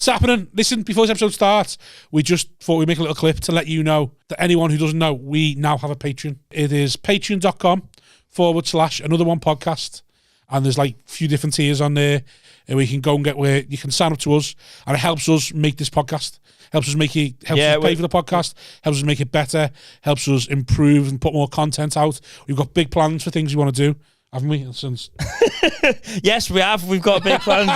It's happening. Listen, before this episode starts, we just thought we'd make a little clip to let you know that anyone who doesn't know, we now have a Patreon. It is patreon.com/another one podcast. And there's like a few different tiers on there. And we can go and get where you can sign up to us. And it helps us make this podcast. Helps us pay for the podcast. Helps us make it better. Helps us improve and put more content out. We've got big plans for things we want to do. Haven't we? Since yes, we have. We've got big plans.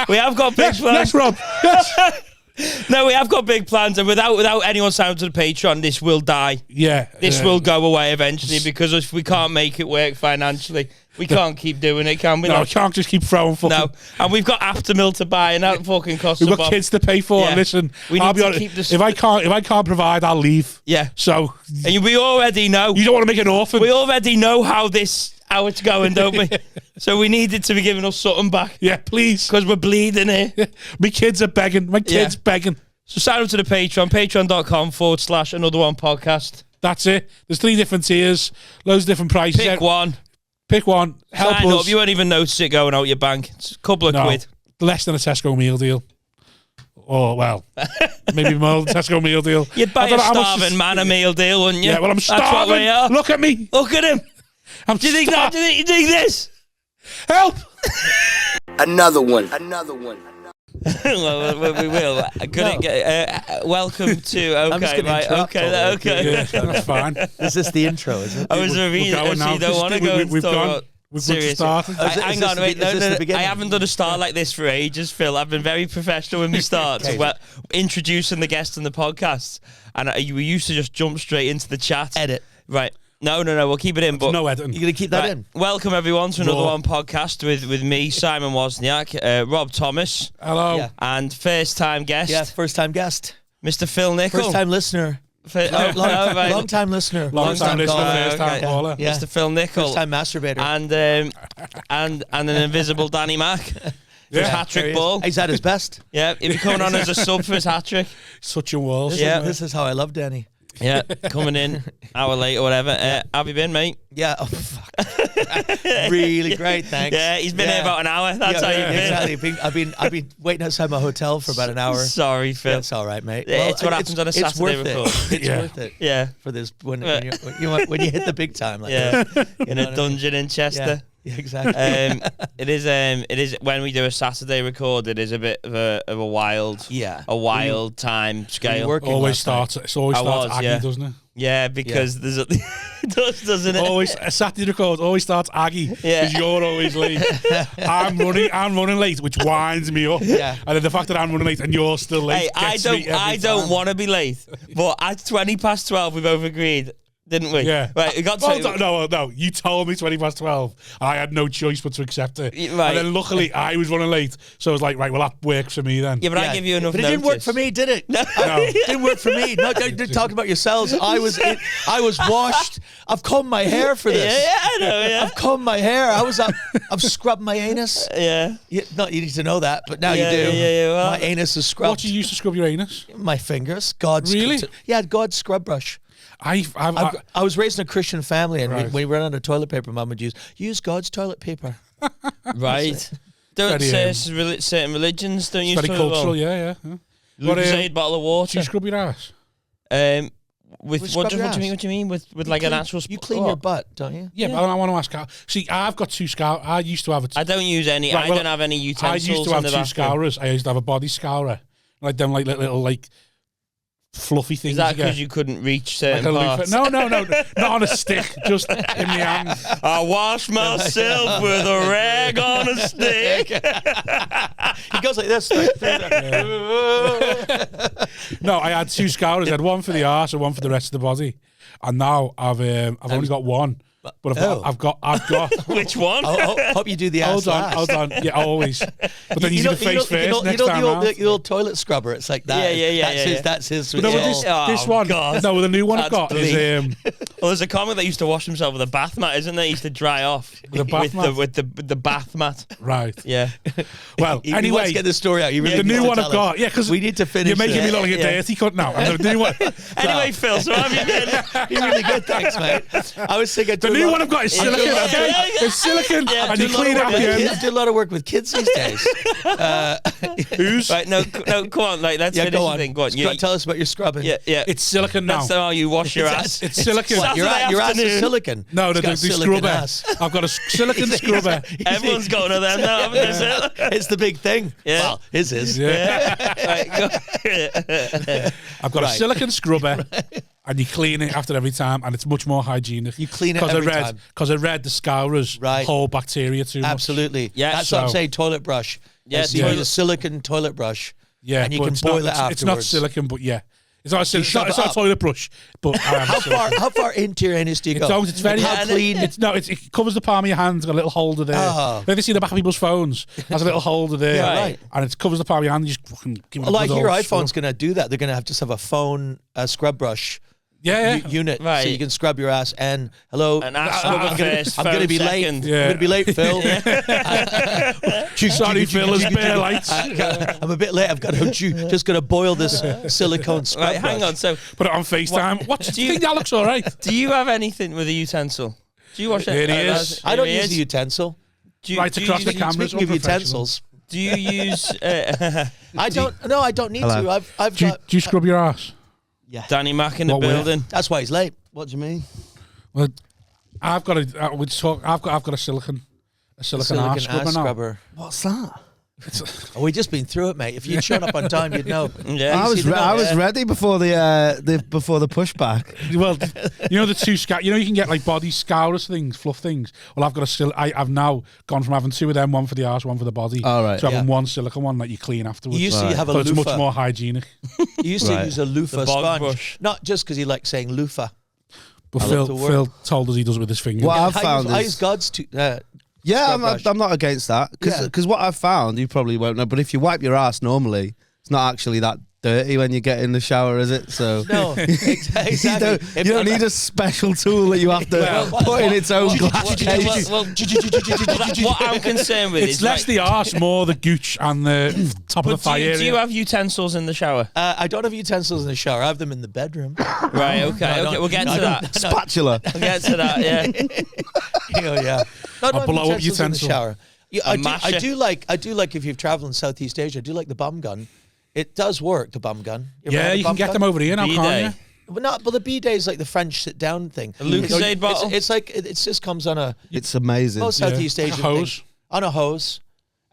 We have got big plans. Yes, Rob. Yes. No, we have got big plans, and without anyone signing to the Patreon, this will die. Yeah. This will go away eventually, because if we can't make it work financially, we can't keep doing it, can we? No, we can't just keep throwing fucking... No, and we've got Aftermill to buy, and that fucking costs We've got kids to pay for. Yeah. Listen, I'll be honest, if I can't provide, I'll leave. Yeah. So... And we already know... You don't want to make an orphan. We already know how it's going, don't we? So we needed to be giving us something back. Yeah, please. Because we're bleeding here. My kids are begging. My kids begging. So sign up to the Patreon, patreon.com/another one podcast. That's it. There's 3 different tiers, loads of different prices. Pick one. Help sign us. up. You won't even notice it going out your bank. It's a couple of quid. Less than a Tesco meal deal. Or, well, maybe more than a Tesco meal deal. You'd buy a starving man a meal deal, wouldn't you? Yeah, well, I'm starving. That's what we are. Look at me. Look at him. Do you think that? Do you think this? Help. Another one. Well, we will. Welcome to... Okay, right. Okay. Yeah, that's fine. Is this the intro, is it? I was reading it, so you don't want to go and talk about... We've started. Hang on, wait. No. I haven't done a start like this for ages, Phil. I've been very professional when we start. Well, introducing the guests on the podcast. And we used to just jump straight into the chat. Edit. Right. No, we'll keep it in. But no editing. You're going to keep that in? Welcome, everyone, to another one podcast with me, Simon Wozniak, Rob Thomas. Hello. Yeah. And first-time guest. Yeah, first-time guest. Mr. Phil Nichol. First-time listener. Long-time listener. Long-time listener, first-time caller. Yeah. Mr. Phil Nichol. First-time masturbator. And an invisible Danny Mac. For his hat-trick ball. He's at his best. Yeah, he'll be coming on as a sub for his hat-trick. Such a wall. This is how I love Danny. Yeah, coming in hour late or whatever. How you been, mate? Yeah, oh fuck. Really great, thanks. Yeah, he's been here about an hour. That's how you've been. Exactly. I've been waiting outside my hotel for about an hour. Sorry, Phil. Yeah, it's all right, mate. Well, it's what happens on a Saturday record. It's worth it. Yeah. For this when you hit the big time like that. In a dungeon in Chester. Yeah, exactly. It is when we do a Saturday record. It is a bit of a wild, time scale. It always starts Aggie, doesn't it? Yeah, because there's it does, doesn't it? Always a Saturday record always starts Aggie because you're always late. I'm running late, which winds me up. Yeah, and then the fact that I'm running late and you're still late. Hey, I don't want to be late, but at 12:20 we both agreed. Didn't we? Yeah. Right, we got no. You told me 12:20. I had no choice but to accept it. Right. And then luckily I was running late, so I was like, right, well that works for me then. Yeah, but I give you enough. But it didn't work for me, did it? No, it didn't work for me. No, you're talking about yourselves. I was washed. I've combed my hair for this. Yeah, I know. Yeah, I've combed my hair. I've scrubbed my anus. Yeah. You need to know that, but now you do. Yeah. Well, my anus is scrubbed. What do you use to scrub your anus? My fingers. Really? God's scrub brush. I was raised in a Christian family, and right. when we ran out of toilet paper, Mum would use God's toilet paper. Right. Don't say certain religions don't use very toilet cultural, roll. yeah. Lucozade bottle of water. Do you scrub your ass? What do you mean? With like an actual... You clean your butt, don't you? Yeah, but I want to ask how. See, I've got 2 scour. I used to have I don't use any. I don't have any utensils. I used to have 2 scourers. I used to have a body scourer. Like them little fluffy things. Is that because you couldn't reach certain parts? No, not on a stick, just in the hand. I wash myself with a rag on a stick. He goes like this. No, I had 2 scourers. I had one for the arse and one for the rest of the body, and now I've only got one. But I've got. Which one? Hope you do the ass last. Hold on. Yeah, always. But then you do the face first next time round. The old toilet scrubber. It's like that. Yeah. That's his. No, this one. God. No, the new one I've got is Well, there's a comic that used to wash himself with a bath mat, isn't there? He used to dry off With a bath mat? with the bath mat. Right. Yeah. Well, Anyway, let's get the story out. the new one I've got. Yeah, because we need to finish. You're making me look like a dirty cunt now. I'm the new one. Anyway, Phil, so have you been? You're really good, thanks, mate. I was thinking The new one I've got is silicon. Okay, it's silicon, and you clean it up the end. I do a lot of work with kids these days. Who's? Right, no, come on, like let's finish the thing. Go on. Tell us about your scrubbing. Yeah. It's silicon now. That's how you wash your ass. It's silicon. What, your ass is silicon. No, the scrubber. Ass. I've got a silicon scrubber. Everyone's got one of them now, haven't they? It's the big thing. Yeah. Well, his is. Yeah. Right, I've got a silicon scrubber, and you clean it after every time, and it's much more hygienic. You clean it every time. Because I read the scourers hold bacteria too much. Absolutely. Yeah. That's what I'm saying, toilet brush. Yeah, so you need a silicon toilet brush. Yeah, and you can boil it afterwards. It's not silicon, but yeah. It's not a toilet brush, but how far into your anus do you go? It's very clean. It covers the palm of your hand. It's got a little holder there. Oh. Have you seen the back of people's phones? There's a little holder there, Yeah, right. And it covers the palm of your hand. You just fucking give it. Well, like your iPhone's going to do that. They're going to have a phone scrub brush. Unit, right. So you can scrub your ass and hello. An ass scrubber first. I'm going to be late. Second. I'm going to be late, Phil. Sorry, Phil. There's bare lights. I'm a bit late. I've got to just going to boil this silicone scrub Right, hang on. So put it on FaceTime. What do you think that looks all right? Do you have anything with a utensil? Do you wash it? Here he is. I don't use a utensil. Right across the cameras. Speaking of utensils, do you use? I don't. No, I don't need to. I've do you scrub your ass? Yeah. Danny Mac in the building. That's why he's late. What do you mean? Well, I've got a silicon ass scrubber now. What's that? We've just been through it, mate. If you'd shown up on time, you'd know. Yeah. I was ready before the pushback. Well, you know the two you can get like body scourers things, fluff things. Well, I've now gone from having two of them, one for the arse, one for the body, all right, to having one silicone one that you clean afterwards. You used to have a loofah. It's much more hygienic. You used to use a loofah sponge, brush. not just because he likes saying loofah. But Phil told us he does it with his finger. What I've found I is use God's yeah, I'm not against that because what I've found, you probably won't know, but if you wipe your ass normally, it's not actually that dirty when you get in the shower, is it? So no, exactly. You don't need a special tool that you have to put in its own glass case. What I'm concerned with it's is less the arse, more the gooch and the top of the thigh area. Do you have utensils in the shower? I don't have utensils in the shower. I have them in the bedroom. Right. Okay. We'll get to that. Spatula. We'll get to that. Yeah. Yeah. No, I'll blow up utensils in the shower. Yeah, I do like if you've travelled in Southeast Asia. I do like the bum gun. It does work, the bum gun. You can get them over here now, can't you? But the bidet is like the French sit-down thing. A Lucozade bottle? It's like, it just comes on a... It's amazing. Most Southeast Asian hose. thing. On a hose.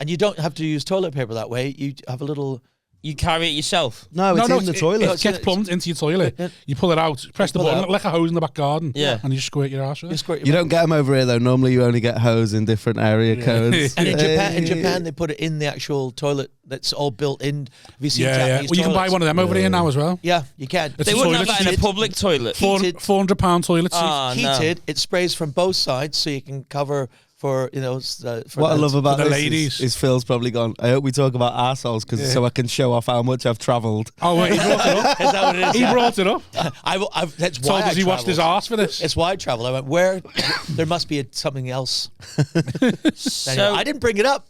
And you don't have to use toilet paper that way. You have a little... You carry it yourself? No, it's in the toilet. It gets plumbed into your toilet. You pull it out, press the button, like a hose in the back garden, and you just squirt your ass with it. You don't get them over here, though. Normally, you only get hose in different area codes. And in Japan, they put it in the actual toilet that's all built in. Have you seen Japanese Well, you can buy one of them over here now as well. Yeah, you can. They wouldn't have that in a public toilet. £400 toilet seat. Heated, it sprays from both sides so you can cover... For what I love about the this ladies is Phil's probably gone. I hope we talk about arseholes so I can show off how much I've travelled. Oh, wait, he brought it up. Is that what it is? He brought it up. That's Told why us he washed his arse for this. It's why I travel. I went where there must be something else. So I didn't bring it up.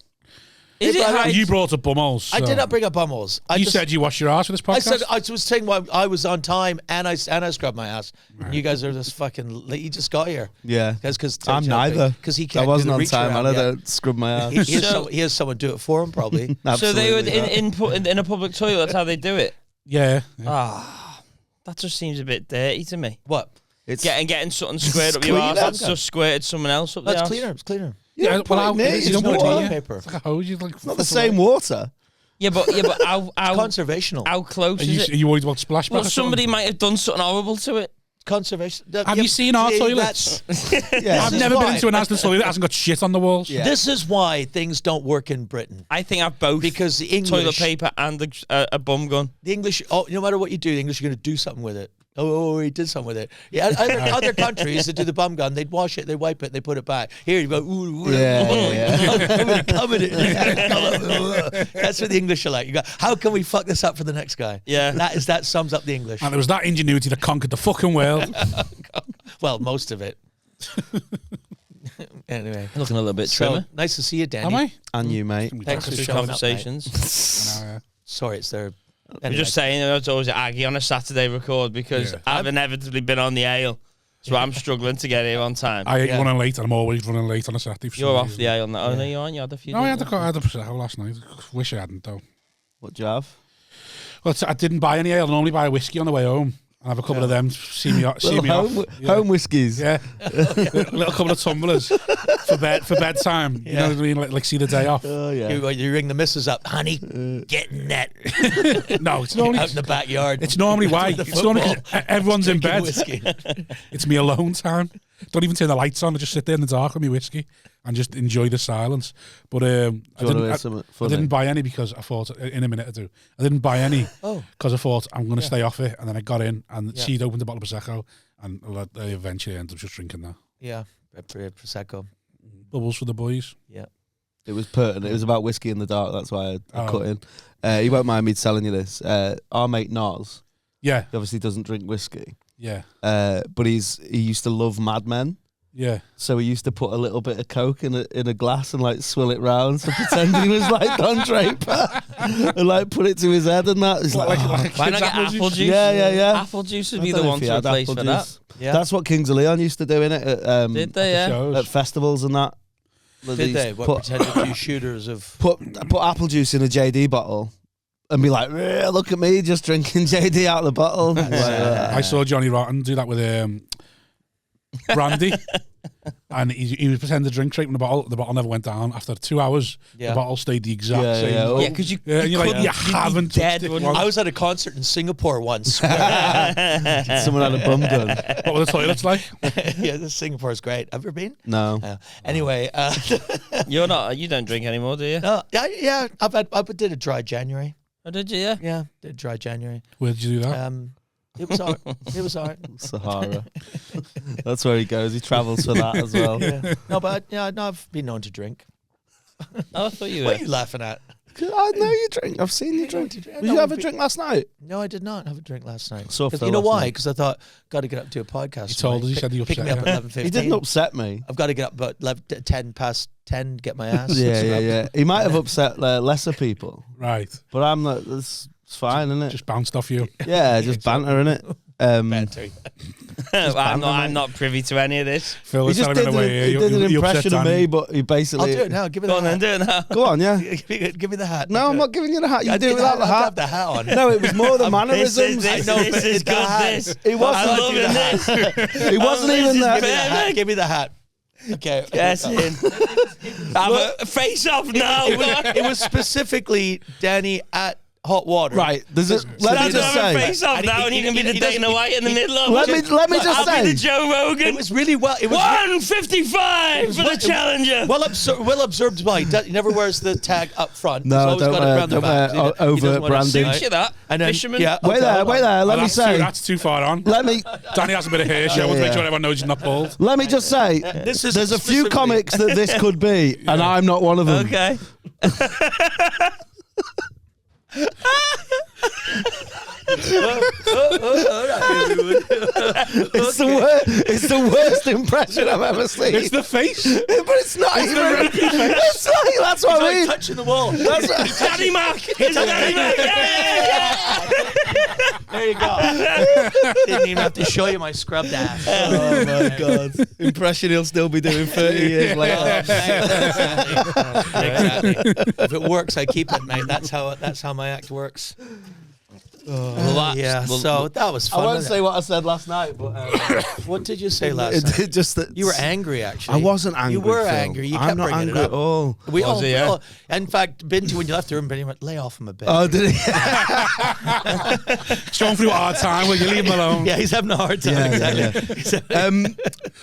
You brought up bumholes. So. I did not bring up bumholes. You said you washed your ass for this podcast? I was saying I was on time and I scrubbed my ass. Right. You guys are just fucking late. You just got here. Yeah. Because I'm neither. Because he can't. I wasn't on time and I don't scrub my ass. He has someone do it for him probably. So they would in a public toilet. That's how they do it. Yeah. That just seems a bit dirty to me. What? It's getting something squared up your ass. That's just squirted someone else up the ass. It's cleaner. Yeah, it's no water. Paper. It's like a hose. It's not the same water. Yeah, but how conservational. How close is it? Are you worried about splashback? Well, somebody might have done something horrible to it. Conservation. Have you seen our toilets? I've never been into an Aston toilet that hasn't got shit on the walls. Yeah. This is why things don't work in Britain. I think I've both. Because the English... Toilet paper and a bum gun. The English... no matter what you do, the English are going to do something with it. Oh, he did something with it. Yeah, other countries that do the bum gun, they'd wash it, they wipe it, they put it back. Here you go. I'm going to come in it. That's what the English are like. You go, how can we fuck this up for the next guy? Yeah. That sums up the English. And it was that ingenuity that conquered the fucking world. Well, most of it. Anyway, looking a little bit trimmer. Nice to see you, Danny. Am I? And you, mate. Thanks for Good showing conversations. up, mate. I know, yeah. Sorry, it's there. I'm just saying, it's always Aggie on a Saturday record because I've inevitably been on the ale. So I'm struggling to get here on time. I ain't running late, and I'm always running late on a Saturday. You're off the ale now. Oh, no, you aren't. You had a few. No, I had a Prosecco last night. Wish I hadn't, though. What do you have? Well, I didn't buy any ale. I normally buy a whiskey on the way home. I have a couple of them. See me off. Home whiskies. Yeah, little couple of tumblers for bedtime. You know what I mean? Like see the day off. Oh yeah. You ring the missus up, honey. Get in that. No, it's normally out in the backyard. It's normally why. It's normally 'cause everyone's in bed. It's me alone time. Don't even turn the lights on. I just sit there in the dark with my whiskey and just enjoy the silence. But I didn't buy any because I thought in a minute or two. I didn't buy any because I thought I'm going to stay off it. And then I got in and she'd opened a bottle of Prosecco and I eventually ended up just drinking that. Yeah, Prosecco. Bubbles for the boys. Yeah. It was pertinent. It was about whiskey in the dark. That's why I cut in. You won't mind me telling you this. Our mate Noz, he obviously doesn't drink whiskey. Yeah. But he used to love Mad Men. Yeah. So he used to put a little bit of Coke in a glass and like swill it round to pretend he was like Don Draper and like put it to his head and that. It's like why not get apple juice? Yeah. Apple juice would be the one to replace for that. Yeah. That's what Kings of Leon used to do, innit? Did they? Yeah. At festivals and that. Did they? Pretend to be shooters of put apple juice in a JD bottle. And be like, look at me, just drinking JD out of the bottle. I saw Johnny Rotten do that with brandy. And he was pretending to drink straight from the bottle. The bottle never went down. After 2 hours, the bottle stayed the exact same. Yeah, because you haven't dead. I was at a concert in Singapore once. Someone had a bum gun. What were the toilets like? Yeah, Singapore is great. Ever been? No. Anyway, you don't drink anymore, do you? No. Yeah. I did a dry January. Oh, did you? Yeah. Yeah, did dry January. Where did you do that? It was art. It was art. Sahara. That's where he goes. He travels for that as well. Yeah. No, but I've been known to drink. Oh, I thought you were. What are you laughing at? I know you drink. I've seen you drink. Did you have a drink last night? No, I did not have a drink last night. So you know why? Because I thought, got to get up to a podcast. He told us, he said he upset pick me up at 11:15. He didn't upset me. I've got to get up about 10 past 10, get my ass. Yeah. He might have upset lesser people. Right. But I'm not, it's fine, isn't it? Just bounced off you. Yeah, just banter, innit? Banter. I'm not privy to any of this. Phil was he just telling me did, in a way. he did an impression of me, but he basically... I'll do it now. Give me the hat. Go on then, do it now. Go on, yeah. Give me the hat. No, I'm not giving you the hat. You do it without the hat. I have the hat on. No, it was more the mannerisms. This is good, this. He wasn't. I'm loving this. He wasn't even there. Give me the hat. Okay. Yes, in. Face off now. It was specifically Danny at Hot Water. Right. Let me just say. Face off now, and you can be the Dana White in the middle of it. Let me just say. I'll be the Joe Rogan. It was really well. It was 155 for the challenger. Well observed by. He never wears the tag up front. No, don't wear overt branding. Suits you that. And then, Fisherman. Yeah, wait there. Let me say. That's too far on. Danny has a bit of hair. So I want to make sure everyone knows he's not bald. Let me just say. There's a few comics that this could be, and I'm not one of them. Okay. It's the worst impression I've ever seen. It's the face, but it's not even. It's like, that's what I mean. Touching the wall. That's Danny Mac. It's Danny Mac. Yeah. There you go. Didn't even have to show you my scrubbed ass. Oh my god! Impression he'll still be doing 30 years later. Exactly. If it works, I keep it, mate. That's how my act works. So that was fun. I won't say what I said last night, but what did you say last night? Just that you were angry. Actually, I wasn't angry. You were Phil. angry. You I'm kept not bringing angry it up. at all. We all, in fact, Benji, when you left the room, Benji went, "Lay off him a bit." Oh, did he? He's going through a hard time. Will you leave him alone? Yeah, he's having a hard time. Exactly.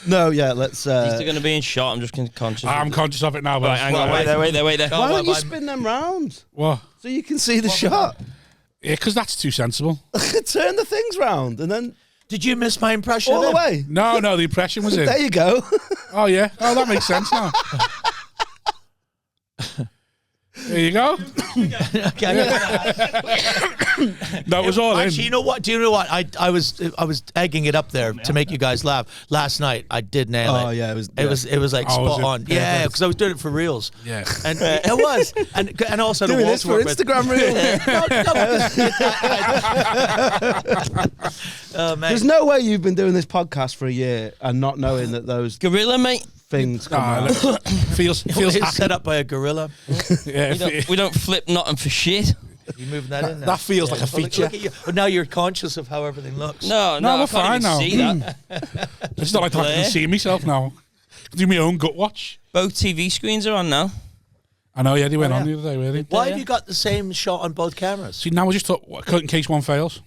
No, yeah. Let's. He's still going to be in shot. I'm just conscious. I'm conscious of it now. But right, hang on. Wait there. Why don't you spin them round? What? So you can see the shot. Yeah, because that's too sensible. Turn the things round and then. Did you miss my impression? All the way. No, the impression was in. There you go. Oh yeah. Oh, that makes sense now. There you go. That was all Actually, you know what? Do you know what? I was egging it up there to make you guys laugh. Last night I did nail it. Oh yeah, It was like spot on. Yeah, because I was doing it for reels. Yeah. And it was. And also doing this for Instagram reels. Oh, man. There's no way you've been doing this podcast for a year and not knowing that those Gorilla, mate. things come out. Feels It's set up by a gorilla. yeah, We don't flip nothing for shit. You moving that in there? that feels like a feature. Look at you. But now you're conscious of how everything looks. No, No, I we're can't fine even now. see that. It's not like I can see myself now. Do my own gut watch. Both TV screens are on now. I know, yeah, they went Oh, on yeah. the other day, really. Why have you got the same shot on both cameras? See, now we just thought, in case one fails.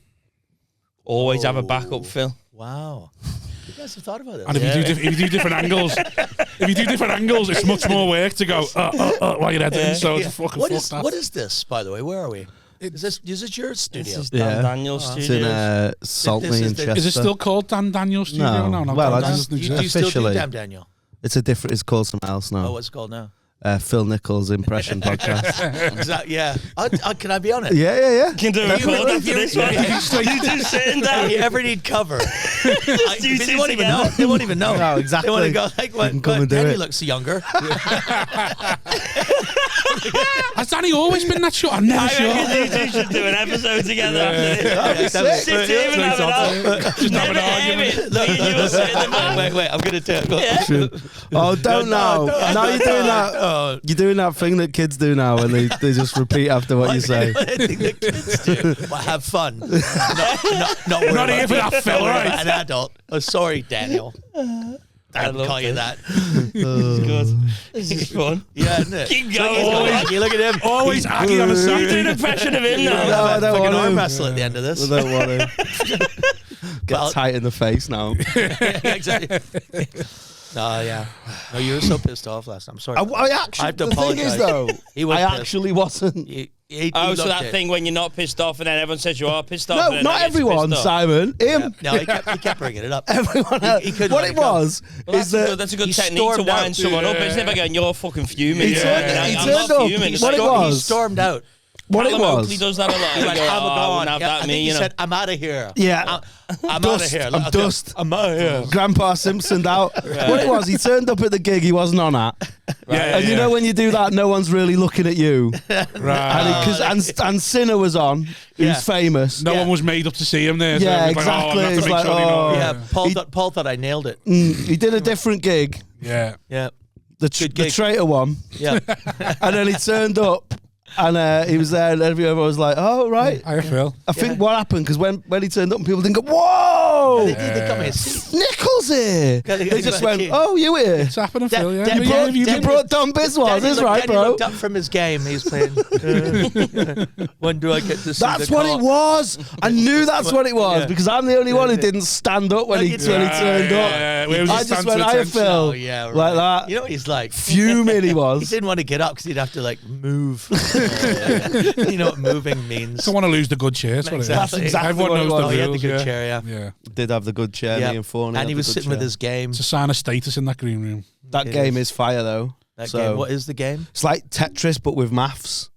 Always have a backup, Phil. Wow. You guys have thought about this. And if you do different angles, it's much more work to go while you're editing. So it's fucking what fuck is that. what is this, by the way? Where are we? Is this your studio? This is Dan Daniels It's in Studios. Saltley This in is the- Chester. Is it still called Dan Daniels Studio? No. No, Well, Dan I Daniels just- doesn't Do you exist. still do Officially. Damn Daniel? It's a different. It's called something else now. Oh, what's it called now? Phil Nichols impression podcast. Yeah. Can I be on it? Yeah. Can do a record after this one. You two sitting If down. you ever need cover, you they two won't even know. together. They won't even know. No, exactly. They want to go like, You can come what? and do Danny it. looks younger. Has Danny always been that short? I'm never I sure. reckon you two should do an episode together after this. Yeah, Sit here and have it out. Just have an argument. Me and you will sit in the back. Wait, I'm gonna do it. Oh, don't know. Now you're doing that. Oh. You're doing that thing that kids do now, when they just repeat after what you say. What I think the kids do. Well, have fun. Not worry Not about here for being that, Phil, right? An adult. Oh, sorry, Daniel. I didn't call you that. Good. This is fun. Yeah, isn't it? Keep Look, going. he's got- you look at him. Always Aggie on the You side. do an impression of him No, now. I don't Fucking want arm to. wrestle at the end of this. I don't want to. Get Well- tight in the face now. Yeah, exactly. Oh, yeah. No, you were so pissed off last time. I'm sorry. I actually. I have to The thing is, apologise. though, He was I pissed. actually wasn't. He Oh, so looked that it. thing when you're not pissed off and then everyone says you are pissed off. No, and then not I get everyone, pissed off. Simon. Him. No, he kept bringing it up. Everyone else. He couldn't What let it it go. was Well, is that's a good he technique to stormed out. wind someone up. It's never going, you're fucking fuming. He turned- Yeah, he I'm turned not up. fuming. It's What like, it He was. stormed out. what it Callum Oakley was. does that a lot. He He went, goes, I'm oh, I gone. wouldn't have Yeah, that I me, think he you know. said, I'm out of here. Yeah. I'm Dust. out of here. I'm dust. I'm out of here. Grandpa Simpsoned out. What it was, he turned up at the gig he wasn't on at. Yeah, And you know when you do that, no one's really looking at you. Right. And Sinner was on, who's Yeah. famous. No one was made up to see him there. So Yeah, it was like, exactly. Oh, I have It's to make like, sure they know. oh. Yeah, Paul thought I nailed it. He did a different gig, Yeah. Yeah. the Good the gig. traitor one, Yeah. and then he turned up, and he was there, and everyone was like, "Oh right." I feel. I think what happened because when he turned up, and people didn't go, "Whoa, They got me a seat. Nichols here." They just went, "Oh, you here?" It's happening, Phil. Yeah. Dan- Yeah, Dan- have you You been- brought Don Biswas, is right, Danny bro. looked up from his game. He was playing. When do I get to see That's the what call? it was. I knew that's what it was Yeah. because I'm the only one who didn't stand up when he you turned Yeah, up. where was I his just stance went, of "I attention?" Phil," Oh, yeah, right. like that. You know what he's like? Fuming he He was. didn't want to get up because he'd have to like move. You know what moving means. Don't want to lose the good chair. That's what it is. Exactly. That's exactly Everyone what it knows was. the Oh, he had the rules, good yeah. chair, yeah. Yeah. Did have the good chair, Yeah. me and Forney. And had he the was good sitting with chair. his game. It's a sign of status in that green room. That It game is. is fire though. That So- game. What is the game? It's like Tetris but with maths.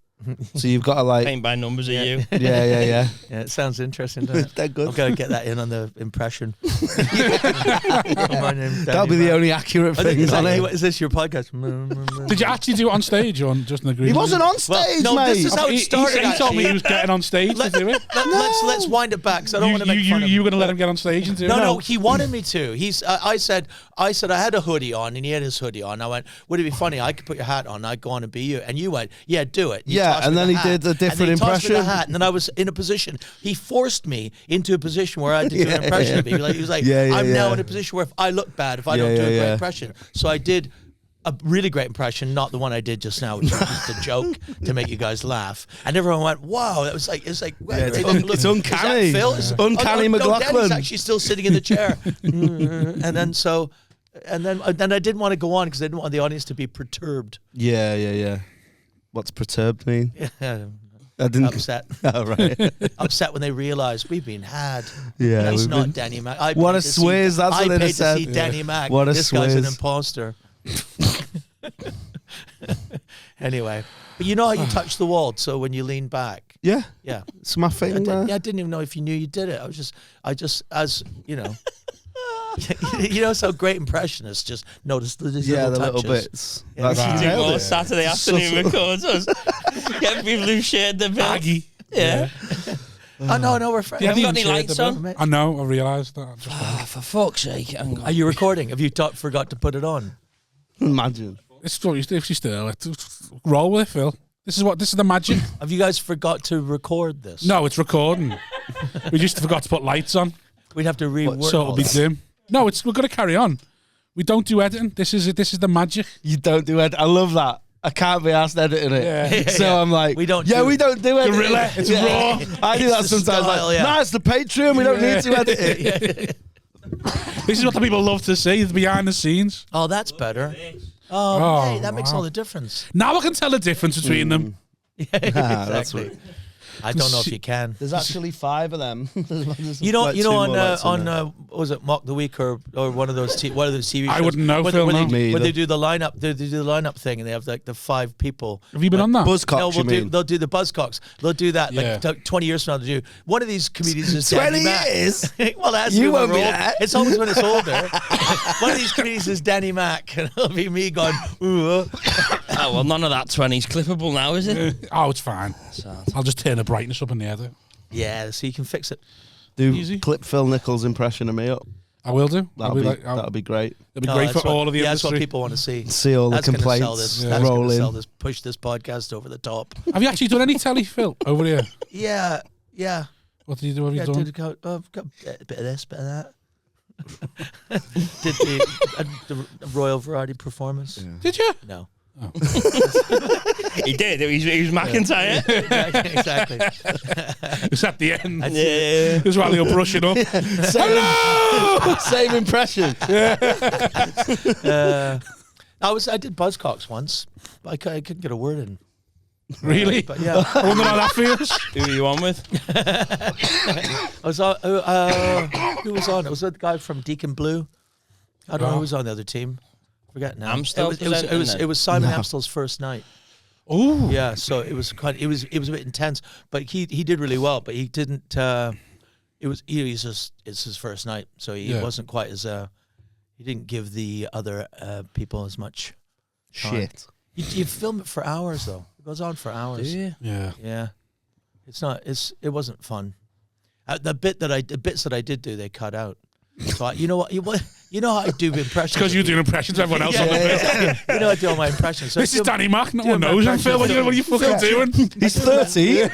So you've got to like, Paint by numbers are you. yeah. Yeah, it sounds interesting, doesn't it? They're good. I'm going to get that in on the impression. My name's That'll Danny be the Mac. only accurate I think thing it's on like, it. what is this your podcast? Did you actually do it on stage or just in the green He room? wasn't on stage, no, mate. this is how it He started. he told me he actually. was getting on stage to do it. Let's wind it back. 'Cause I don't want to make fun of You him. were going to let him get on stage and do it? No, he wanted me to. I said I had a hoodie on and he had his hoodie on. I went, would it be funny? I could put your hat on. I'd go on and be you. And you went, yeah, do it. You Yeah, tossed and me then the he hat. did a And then different he tossed me the impression. hat, and then I was in a position. He forced me into a position where I had to do an impression of him. He was like, Yeah, I'm now yeah. in a position where if I look bad if I Yeah, don't do a yeah, great yeah. impression. So I did a really great impression, not the one I did just now, which was just a joke to make you guys laugh. And everyone went, "Wow, that was like it's like it's uncanny. Is that Phil? It's uncanny no, McLaughlin. Danny's actually still sitting in the chair." And then I didn't want to go on because I didn't want the audience to be perturbed. Yeah. What's perturbed mean? Yeah, I didn't. upset. Oh, right. Upset when they realise we've been had. Yeah, It's we've not been- Danny Mac. I What paid a to see- swizz, that's I what they'd paid have said. to see Danny Mac. What a This guy's an swizz. imposter. Anyway, but you know how you touch the wall, so when you lean back. Yeah. Yeah. It's my thing. I didn't even know if you knew you did it. I just, as you know, you know, so great impressionists just notice the little bits. Yeah. That's Do more Saturday afternoon records us. Get people who shared the bill. Aggie. Yeah. Oh no, we're friends. You haven't got any lights on? I know. I realised that. For fuck's sake! Are you recording? Have you forgot to put it on? Imagine. It's what if you still roll with it, Phil. This is the magic. Have you guys forgot to record this? No, it's recording. We just forgot to put lights on, We'd have to rework. so it'll be dim. No, we're gonna carry on. We don't do editing. This is the magic. You don't do it. I love that. I can't be asked editing it. Yeah. So I'm like, we don't do editing. Guerrilla, it's raw. I do that sometimes. Style, Nah, it's the Patreon. We don't need to edit it. This is what the people love to see, the behind the scenes. Oh, that's better. Oh, Oh, hey, that makes all the difference. Now I can tell the difference between them. Exactly. I don't know if you can. There's actually 5 of them. You know, on was it Mock the Week or one of those one of those TV shows? I wouldn't know, Phil. When they do the lineup, they do the lineup thing, and they have like the 5 people. Have you been on that? Buzzcocks, they'll do the Buzzcocks. They'll do that Yeah. like 20 years from now. They do one of these comedians is 20 Danny Mac. years? Well, that's You won't be there. It's always when it's older. One of these comedians is Danny Mac, and it'll be me going, ooh. Oh well, none of that 20's clippable now, is it? Oh, it's fine. I'll just turn the brightness up in the edit. Yeah, so you can fix it. Do Easy. clip Phil Nichols' impression of me up. I will do. That'll be great. It'll be great for all of the That's what industry. people want to see. See all That's the gonna complaints sell this. That's roll gonna in. sell this. Push this podcast over the top. Have you actually done any telly, Phil, over here? Yeah. What did you do? Have you Yeah, done? I've got a bit of this, bit of that. Did the Royal Variety Performance? Yeah. Did you? No. Oh. He did. He was McIntyre. Exactly. It was at the end. Yeah. It was while they were brushing up. Hello! Same impression. I did Buzzcocks once, but I couldn't get a word in. Really? But yeah, I wonder how that feels. Who are you on with? I was on. Who was on? It was the guy from Deacon Blue. I don't know who was on the other team. Forget now. Amstel It was Simon Amstel's first night. Oh, Yeah, so it was it was a bit intense, but he did really well. But he didn't. It's his first night, so he wasn't quite as. He didn't give the other people as much time. Shit. You film it for hours though. It goes on for hours. Do you? yeah. Yeah, it's not. It wasn't fun. The bits that I did do, they cut out. So you know what? You know how I do impressions. Because you do impressions of everyone else on the bit. You know I do all my impressions. So This is Danny Mac. No one knows him, Phil. What are you fucking doing? He's 30. You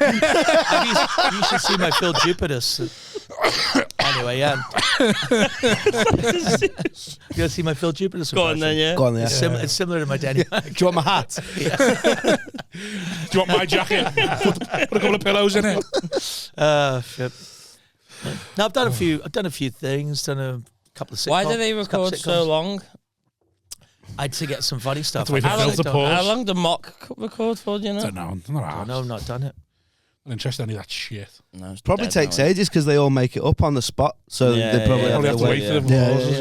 should see my Phil Jupitus. Anyway, yeah. You gotta see my Phil Jupitus. Go on then, yeah. Go on, yeah. It's similar to my Danny Mac. Do you want my hat? Do you want my jacket? Put a couple of pillows in it. Shit. Now I've done a few things. Done a couple of. Why do they record so long? I'd to get some funny stuff. That's the way for Phil to pause. How long do Mock record for? Do you know? I don't know. No, I've not done it. I'm interested in any of that shit. No, it's Probably dead takes now. ages because they all make it up on the spot. So Yeah, they probably Probably have have to to wait wait. for the Yeah, pauses,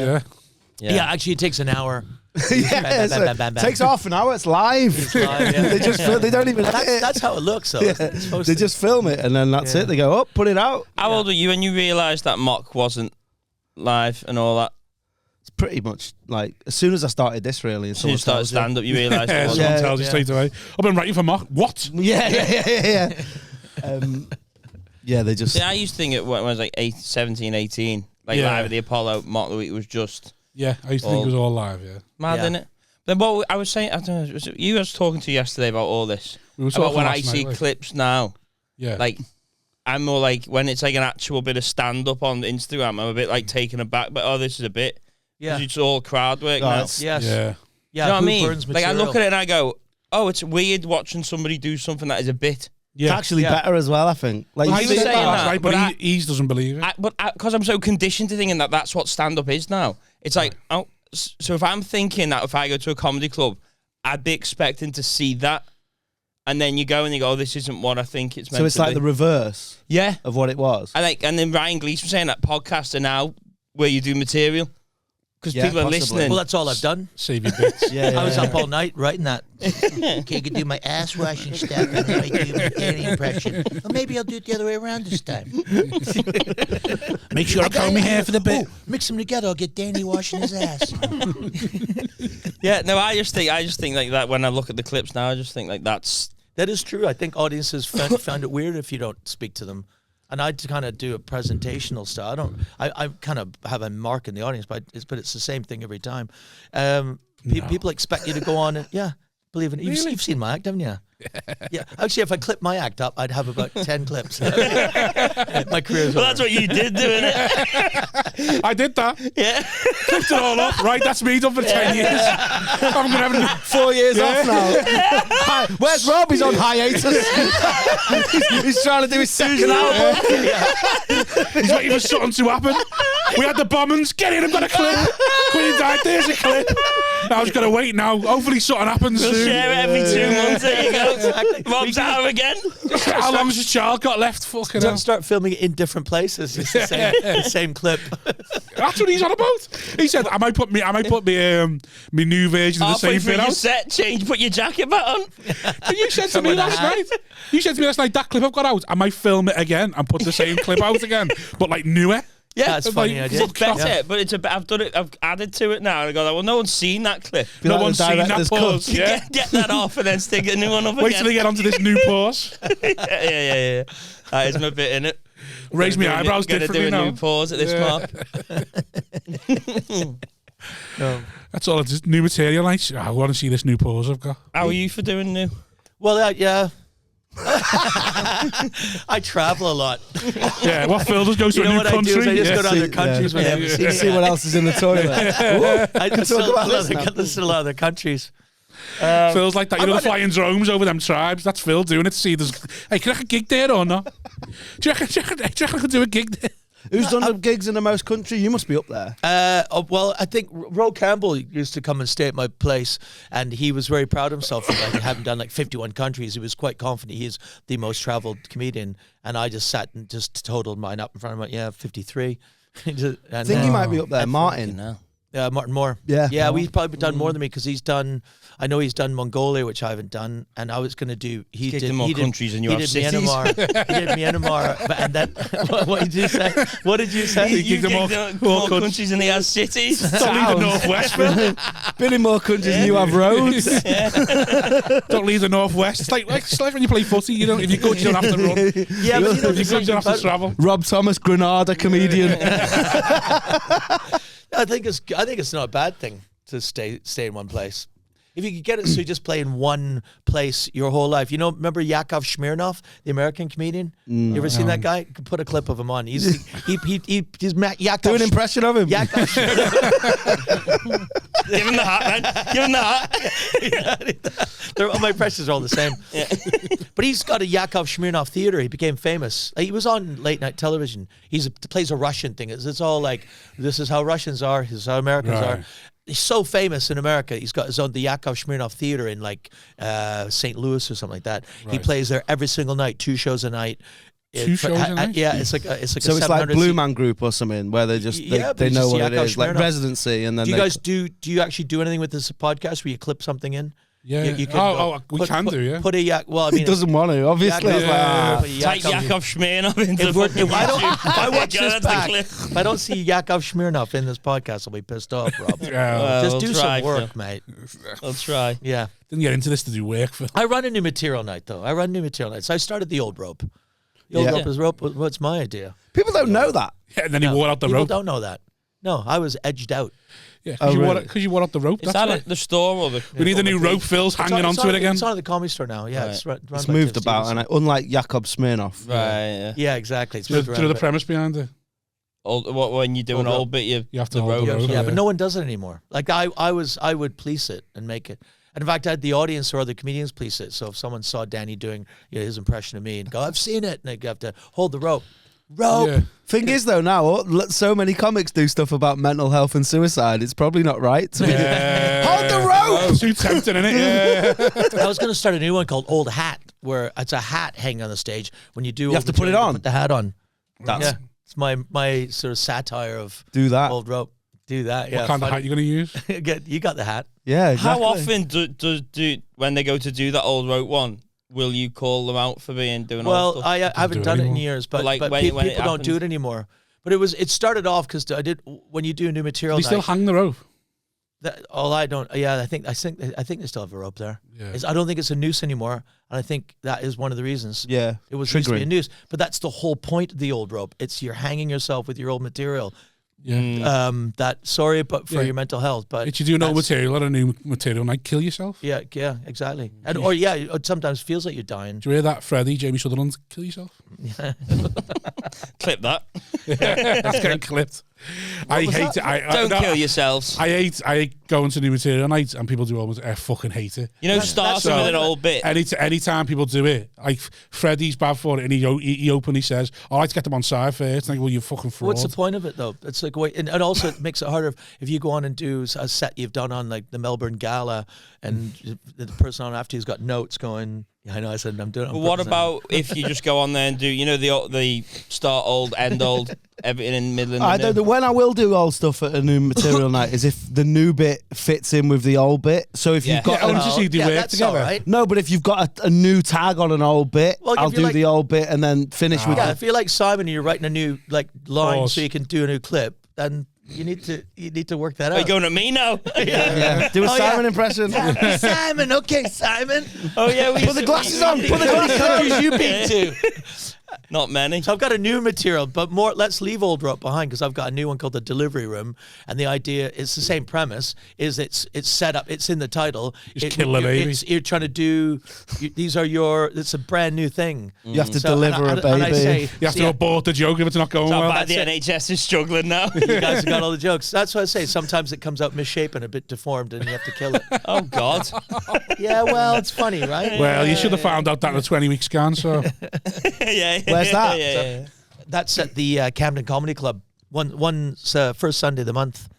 yeah. Yeah, actually, it takes an hour. Yeah, so it takes half an hour. It's live. It's live, yeah. They just they don't even edit it. That's how it looks, though. Yeah. It's supposed They to. just film it and then that's Yeah. it. They go, put it out. How old were you when you realised that Mock wasn't live and all that? It's pretty much like as soon as I started this, really. And So you started stand up, you realised it Yeah, wasn't. someone tells you straight away. I've been writing for Mark. What? Yeah. Yeah, they just. See, I used to think it when I was like 17, 18, like Yeah. live at the Apollo, Mock the Week was just Yeah, I used to think it was all live, yeah. mad, Yeah. innit? Then what I was saying, I don't know, was it you I was talking to yesterday about all this. We were About talking when I last see night, like- clips now, Yeah. like, I'm more like, when it's like an actual bit of stand-up on Instagram, I'm a bit like taken aback, but this is a bit. Yeah. It's all crowd work now. That's- Yes. yeah. Yeah. Do you know what I who mean? burns Like, I material? look at it and I go, oh, it's weird watching somebody do something that is a bit. It's Yeah. actually Yeah. better as well, I think. Like Well, I you said were that saying last that, night, but but he doesn't believe it. But because I'm so conditioned to thinking that that's what stand-up is now. It's like, oh, so if I'm thinking that if I go to a comedy club, I'd be expecting to see that. And then you go and you go, oh, this isn't what I think it's meant to be. so it's like the reverse yeah. of what it was. And then Ryan Gleeson was saying that podcasts are now where you do material. Because people are listening. Well, that's all I've done. Save your bits. I was up all night writing that. Okay, I could do my ass washing stuff and then I do my Danny impression. Or maybe I'll do it the other way around this time. Make sure I comb my hair for the bit. Mix them together. I'll get Danny washing his ass. Yeah, no, I just think like that when I look at the clips now. I just think like that is true. I think audiences found it weird if you don't speak to them. And I kind of do a presentational style. I kind of have a mark in the audience, but it's the same thing every time. People expect you to go on and believe it. You've seen my act, haven't you? Yeah. Actually, if I clip my act up, I'd have about 10 clips. My career's over. that's what you did, doing it. I did that. Yeah. Clipped it all off. Right, that's me done for 10 years. I'm going to have 4 years off now. Hi, where's Rob? He's on hiatus. he's trying to do his second album. He's waiting for something to happen. We had the bombings. Get in, I've got a clip. Queen died, there's a clip. I was going to wait now. Hopefully something happens We'll soon. share it every 2 months. There you go. Exactly. Mom's at home again. How long's his child got left? Fucking hell. Start filming it in different places. It's the same clip. That's what he's on about. He said, I might put me new version of the Halfway same through bit your out. set, change, put your jacket back on. And you said to me last night, that clip I've got out, I might film it again and put the same clip out again, but like newer. Yeah, that's funny idea. It's better, but I've done it. I've added to it now. And I go, well, no one's seen that clip. No one's seen that pause. Yeah. Get that off and then stick a new one up Wait again. till they get onto this new pause. Yeah. That is my bit in it. Raise my eyebrows Gonna differently do a now. new pause at this mark. That's all. It's just new material. Like, I want to see this new pause I've got. How are you for doing new? Well, yeah. I travel a lot. Yeah, what Phil does go to a new what country. I do is I just go to other See- countries when they haven't seen me See yet. what else is in the toilet. There's talk about this now. a lot of other countries. Phil's like that. You know, the flying drones over them tribes. That's Phil doing it to see. Hey, can I have a gig there or not? Do you reckon I could do a gig there? Who's done the gigs in the most country? You must be up there. Well, I think Ro Campbell used to come and stay at my place, and he was very proud of himself for like having done like 51 countries. He was quite confident. He's the most traveled comedian, and I just sat and just totaled mine up in front of him. 53. I think he might be up there. Martin. Martin Moore. Yeah. We've probably done more than me because he's done. I know he's done Mongolia, which I haven't done, and I was going to do. He Kicked did in more he did- countries than you he have did cities. Myanmar. He did Myanmar, and then what did you say? What did you say? You kicked them kicked more more countries than he has cities. Don't leave the northwest, Phil. Been in more countries than you have roads. Don't leave the northwest. It's like when you play footy. You don't. If you go, you don't have to run. Yeah, but you know, If you go, you don't have to travel. Rob Thomas, Granada comedian. I think it's not a bad thing to stay in one place. If you could get it so you just play in one place your whole life. You know, remember Yakov Smirnoff, the American comedian? You ever seen that guy? You could put a clip of him on. He's Yakov. Do an impression of him. Yakov Smirnoff. Give him the hat, man. Give him the hat. All my impressions are all the same. But he's got a Yakov Smirnoff theater. He became famous. He was on late night television. He plays a Russian thing. It's all like, this is how Russians are. This is how Americans are. He's so famous in America. He's got his own, the Yakov Smirnoff Theater in like St. Louis or something like that. He plays there every single night, 2 shows a night. 2 shows a night? Yeah, it's like So a it's like 700 Blue seat- Man Group or something where they just Yeah, but they it's know just what it Yakov is, like Smirnoff. residency, and then Do you they guys do you actually do anything with this podcast where you clip something in? Yeah. You could We can do. Yeah. Put a well, I mean, he doesn't want to, obviously. Yakov- It's like, ah. put a Take Yakov Smirnoff into If, if I watch Go, this that's the back, clip. if I don't see Yakov Smirnoff in this podcast, I'll be pissed off, Rob. Yeah. Just we'll do try, some work, Phil. mate. I'll try. Yeah. Didn't get into this to do work, Phil. I run a new material night, though. I run new material nights. I started the old rope. The old Yeah. rope is rope. What's my idea? People don't know that. Yeah, and then he wore out the People rope. don't know that. No, I was edged out. Yeah, Oh, really? because you wore out the rope. Is That's that why. at the store or the? We need a new rope. Phil's hanging onto it again. It's on at the Comedy Store now. Yeah, Right. it's run It's by moved Tiff about, Stevenson. and unlike Yakov Smirnoff. Right. Yeah. Yeah, exactly. It's Do you moved know around a the bit. premise behind it? When you do an Old old bit, You have to the hold rope. the rope. Yeah, but no one does it anymore. Like I would police it and make it. And in fact, I had the audience or other comedians police it. So if someone saw Danny doing his impression of me and go, "I've seen it," and they have to hold the rope. Yeah. Thing is, though, now so many comics do stuff about mental health and suicide. It's probably not right to be. Hold the rope. Oh, too tempting, innit? Yeah. I was going to start a new one called Old Hat, where it's a hat hanging on the stage. When you do, have to put it on? Put the hat on. That's Yeah, it's my sort of satire of do that. old rope. Do that. What kind of hat you going to use? You got the hat. Yeah, exactly. How often do when they go to do that old rope one, will you call them out for doing all stuff? I haven't done it in years, but people don't do it anymore. But it started off because when you do new material. Do you still hang the rope? I don't. Yeah, I think they still have a rope there. Yeah. I don't think it's a noose anymore, and I think that is one of the reasons. Yeah, it was used to be a noose, but that's the whole point of the old rope. It's you're hanging yourself with your old material. Yeah. But for your mental health. But if you do no material or a new material night, kill yourself. Yeah, exactly. And it sometimes feels like you're dying. Do you hear that, Freddie, Jamie Sutherland? Kill yourself. Clip that. That's getting clipped. I hate it. Don't kill yourselves. I hate going to new material nights and people do almost. I fucking hate it. You know, starting with an old bit. Anytime people do it, like Freddie's bad for it, and he openly says, "I like to get them on side first." Like, well, you fucking fraud. What's the point of it though? It's like and also it makes it harder if you go on and do a set you've done on like the Melbourne Gala, and the person on after you's got notes going. Yeah, I know. I said I'm doing it. But what about if you just go on there and do, the start old, end old, everything in the middle? I don't know. When I will do old stuff at a new material night is if the new bit fits in with the old bit. So if you've got, you do work together. Right. No, but if you've got a new tag on an old bit, I'll do the old bit and then finish with. Yeah, if you're like Simon and you're writing a new line so you can do a new clip, then. You need to work that out. Are you going at me now? Yeah. Do a Simon impression. Simon, okay, Simon. Oh yeah, put the glasses on. Put the glasses on. You been to? Not many. So I've got a new material, but more. Let's leave old rope behind because I've got a new one called the Delivery Room, and the idea is the same premise. Is it's set up. It's in the title. Kill the baby. You're trying to do. It's a brand new thing. You have to deliver a baby. You have to abort the joke if it's not going well. Bad the NHS is struggling now. You guys have got all the jokes. That's what I say. Sometimes it comes out misshapen, a bit deformed, and you have to kill it. Oh God. Yeah, well, it's funny, right? Well, you should have found out that in a 20-week scan. So. Yeah. Where's that? Yeah. That's at the Camden Comedy Club. First Sunday of the month.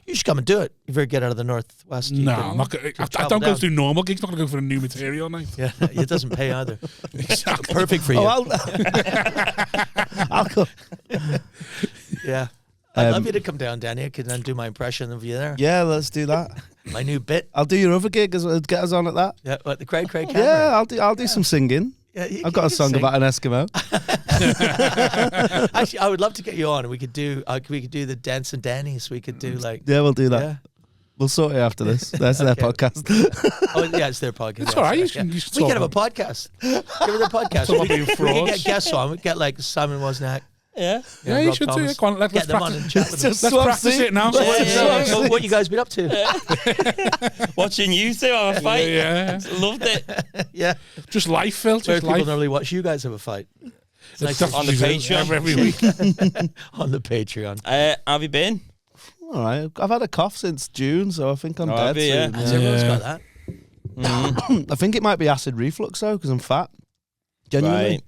You should come and do it. You better get out of the northwest. No, I'm not. I don't go through normal gigs. I'm not going to go for a new material night. Yeah, it doesn't pay either. Exactly. Perfect for you. I'll go. Yeah. I'd love you to come down, Danny. I can then do my impression of you there. Yeah, let's do that. My new bit. I'll do your other gig as well. Get us on at that. Yeah, what, the Craig Cameron? Yeah, I'll do some singing. Yeah, I've got a song about an Eskimo. Actually, I would love to get you on, and we could do the Dance and Danny's. We could do yeah, we'll do that. Yeah. We'll sort it after this. That's their podcast. Oh yeah, it's their podcast. It's all right. We can have a podcast. Give it a podcast. Someone being frauds. We can get guests on. We get like Simon Wozniak. Yeah, you should do it. Go on, let's get them on and chat with them. Let's practice it now. So what you guys been up to? Watching you two have a fight. Yeah. Loved it. Yeah. Just life, Phil. Where people normally watch you guys have a fight. Nice on the Patreon every week. On the Patreon. Have you been? All right. I've had a cough since June, so I think I'm dead soon. Has everyone's got that? I think it might be acid reflux though, because I'm fat. Genuinely.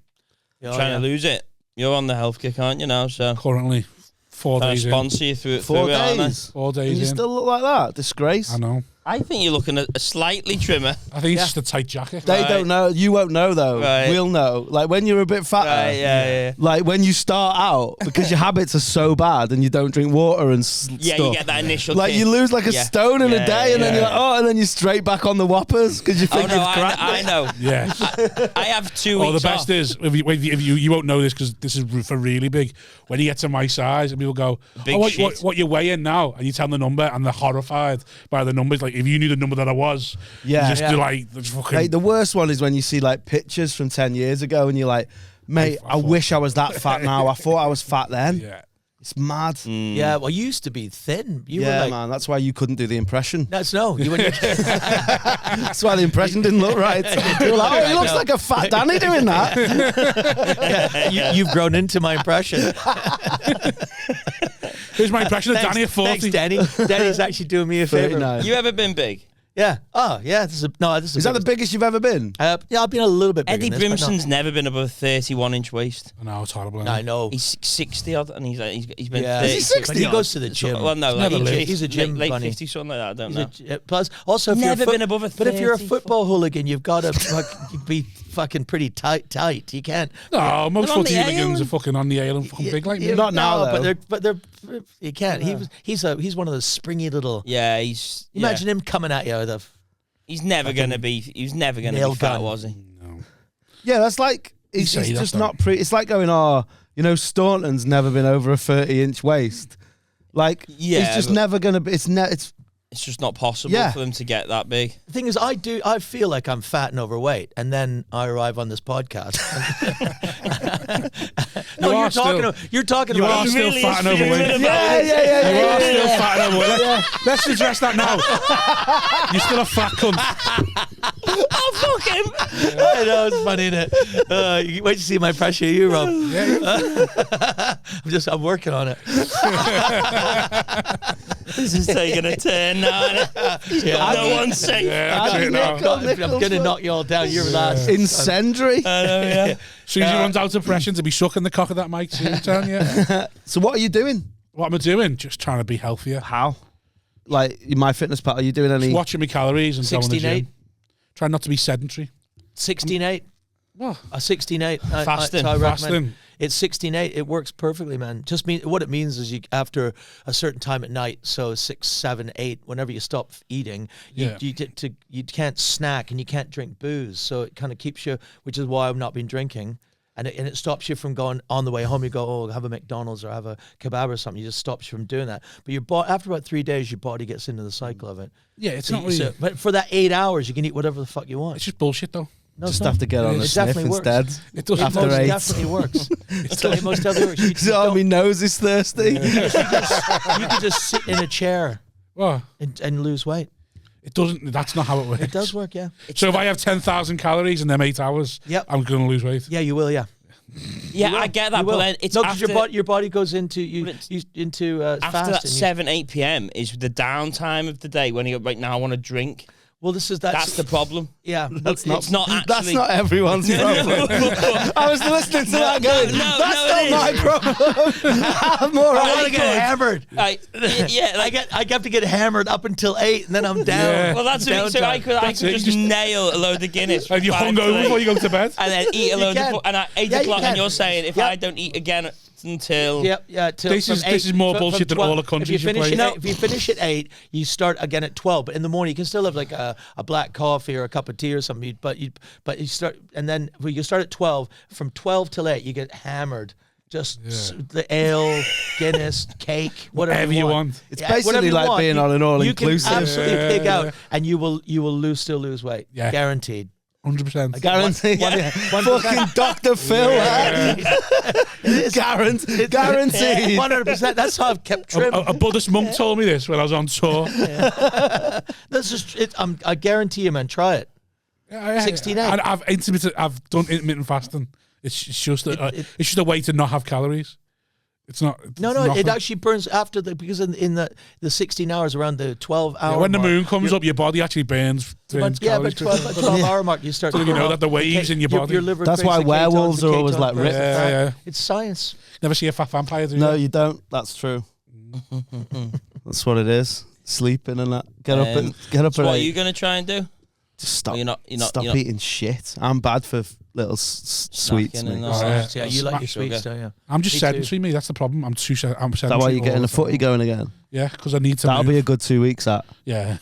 Right. Trying to lose it. You're on the health kick, aren't you now? So currently 4 days in. Sponsor you through 4 days. 4 days and you in. still look like that. Disgrace. I know. I think you're looking at a slightly trimmer. I think it's just a tight jacket. They don't know. You won't know though. Right. We'll know. Like when you're a bit fatter. Yeah. Like when you start out, because your habits are so bad and you don't drink water and stuff. You get that initial like kick. you lose like a stone in a day and then you're like, and then you're straight back on the whoppers because you think you've cracked I know. Yeah. I have 2 weeks the best off. is, if you won't know this because this is for really big, when you get to my size and people go, what you're weighing now? And you tell them the number and they're horrified by the numbers. Like if you knew the number that I was, you just do like fucking... the worst one is when you see like pictures from 10 years ago and you're like, mate, I wish I was that fat now. I thought I was fat then. Yeah. It's mad. Yeah, well, you used to be thin. You were like, man, that's why you couldn't do the impression. You wouldn't. That's why the impression didn't look right. You were like, he looks like a fat Danny doing that. You've grown into my impression. Here's my impression of Danny at 40. Thanks, Danny. Danny's actually doing me a favor. You ever been big? Yeah. Oh, yeah. This is that the biggest you've ever been? Yeah, I've been a little bit bigger. Eddie Grimson's never been above a 31-inch waist. I know, it's horrible. I know. He's 60 odd, and he's been 30. Is he 60 But he goes to the gym. Well, no, he's a gym late bunny. 50, something like that. I don't know. Plus, also, if Never you're been above a 30. But if you're a football hooligan, you've got to be fucking pretty tight. You can't. No, most They're on footy the hooligans ale. are fucking on the ale and fucking big like me. Not now, No, though. but they're you can't. He's one of those springy little. Yeah, he's. Imagine him coming at you with a. He's never gonna be. He's never gonna nail be fat, gun. was he? Yeah, that's like he's say that, just though. not It's like going, Staunton's never been over a 30-inch waist. Like, Yeah, he's just but- never gonna be. It's It's just not possible Yeah. for them to get that big. The thing is, I feel like I'm fat and overweight, and then I arrive on this podcast. No, You are still- you're talking You about. are still really fat and is feeling overweight. about yeah. You are still fat and overweight. Let's address that now. You're still a fat cunt. Oh, fuck him! I know, it's funny, isn't it? You wait to see my pressure, you, Rob. I'm working on it. This is taking a turn now. Yeah. No one's safe. Yeah, that's it now. I'm gonna knock you all down. You're last. incendiary. I know, yeah. As soon as he runs out of pressure to be sucking the cock of that mic soon, telling you. So what are you doing? What am I doing? Just trying to be healthier. How? Like my fitness pal, are you doing any? Just watching my calories and going to the 16.8. gym. Trying not to be sedentary. 16.8. What? A 16.8. Fasting. I recommend. Fasting. It's 16.8. It works perfectly, man. Just what it means is you after a certain time at night, so 6, 7, 8, whenever you stop eating, you can't snack and you can't drink booze. So it kind of keeps you, which is why I've not been drinking. And it stops you from going on the way home. You go, have a McDonald's or have a kebab or something. It just stops you from doing that. But after about 3 days, your body gets into the cycle of it. Yeah, it's not really. But for that 8 hours, you can eat whatever the fuck you want. It's just bullshit, though. No, Just it's not. have to get on It a sniff definitely works. instead. It doesn't. It most After 8. definitely works. It most definitely works. You So my nose is thirsty. you can just sit in a chair Well, and lose weight. it doesn't. That's not how it works. It does work, yeah. So if I have 10,000 calories in them 8 hours, Yep. I'm going to lose weight. Yeah, you will, yeah. Yeah, I get that, You but will. then it's no, after, because your body goes into after fast. that 7, 8 p.m. is the downtime of the day when you go, right now I want to drink. Well, that's the problem. yeah. It's not actually. That's not everyone's problem. I was listening to that going, that's not my problem. I'm all I want right. to get hammered. Yeah, like, I have to get hammered up until 8, and then I'm down. Yeah. well, that's what so I could That's it, just you just- nail a load of Guinness. And you from 5 hungover till 8, before you go to bed. and then eat a load can. of. And at 8 Yeah, you o'clock, can. and you're saying if Yep. I don't eat again until. Yeah. This is more bullshit than all the countries you play. If you finish at 8, you start again at 12. But in the morning, you can still have like a black coffee or a cup of tea or something. But you start, and then you start at 12. From 12 till 8, you get hammered. Just the ale, Guinness, cake, whatever you want. It's whatever basically you like want. being on an all-inclusive. You can absolutely pig Yeah. out, and you will still lose weight. Yeah. Guaranteed. 100%. Guaranteed. Fucking Dr. Phil. Guaranteed. 100%. That's how I've kept trim. A Buddhist monk told me this when I was on tour. That's just it. I guarantee you, man. Try it. 16.8. And I've done intermittent fasting. It's just it's just a way to not have calories. It's not. It's No, nothing. it actually burns after because in the 16 hours around the 12 hour. when the mark, moon comes up, your body actually burns but calories. 12 hour mark, you start. So you know that the waves in your body. Your liver That's creates why the ketones, werewolves the are always ketones like burns ripped. the fat. Yeah. It's science. Never see a fat vampire, do you? No, you don't. That's true. That's what it is. Sleeping and that. Get up So at what are 8. you gonna try and do? Just stop. You're not Eating shit. I'm bad for little sweets. Snacking Mate. and Is all that. Yeah, you like your Sugar. sweets, don't you? I'm just Me sedentary, me. That's the problem. I'm sedentary. that why you're getting all a the time. footy going again? Yeah, because I need to. That'll move. be a good 2 weeks. That. Yeah.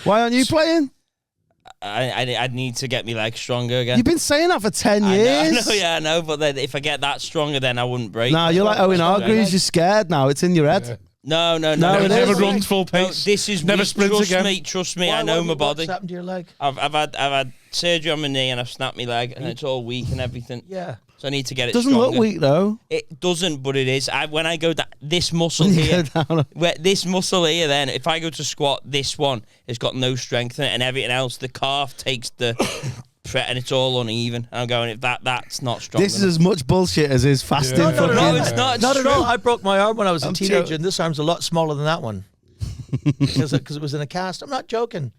Why aren't you playing? I need to get my legs stronger again. You've been saying that for 10 I years. know, yeah, I know. But then if I get that stronger, then I wouldn't break. Nah, you're like Owen Hargreaves. You're scared now. It's in your head. Yeah. No, No, Never, it never is. runs full No, pace. this is never weak. sprints again. Trust me. I know my body. What's happened to your leg? I've had surgery on my knee and I've snapped my leg and it's all weak and everything. Yeah. So I need to get it Doesn't stronger. look weak though. It doesn't, but it is. When I go this muscle You here, go down. this muscle here, then if I go to squat, this one has got no strength in it, and everything else, the calf takes the and it's all uneven. And I'm going, if that's not strong. This is as much bullshit as his fasting. Yeah. No, fucking- it's not. It's Not at true. all. I broke my arm when I was a I'm teenager, joking. and this arm's a lot smaller than that one. Because it was in a cast. I'm not joking.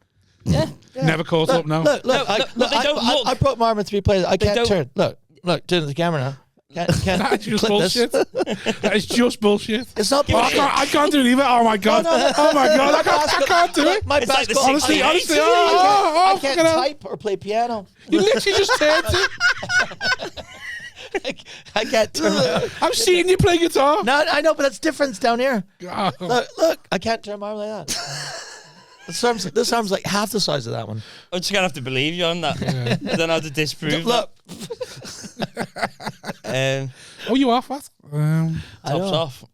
Yeah. Never caught up now. Look. No, but they don't look. I broke my arm in 3 places. I can't don't- turn. Look, turn to the camera now. That's just bullshit. That is just bullshit. It's not Oh, bullshit. I can't do it either. Oh my god. Oh my god. I can't do it. My It's like the basketball. Honestly, 68. honestly. Oh, I can't fucking hell. type or play piano. You literally just turned it. I can't turn my I'm seeing you play guitar. No, I know, but that's different down here. Oh. Look, I can't turn my arm like that. This arm's like half the size of that one. I'm just gonna have to believe you on that. I don't know how to disprove Look, that. Oh, you are fat. Tops off.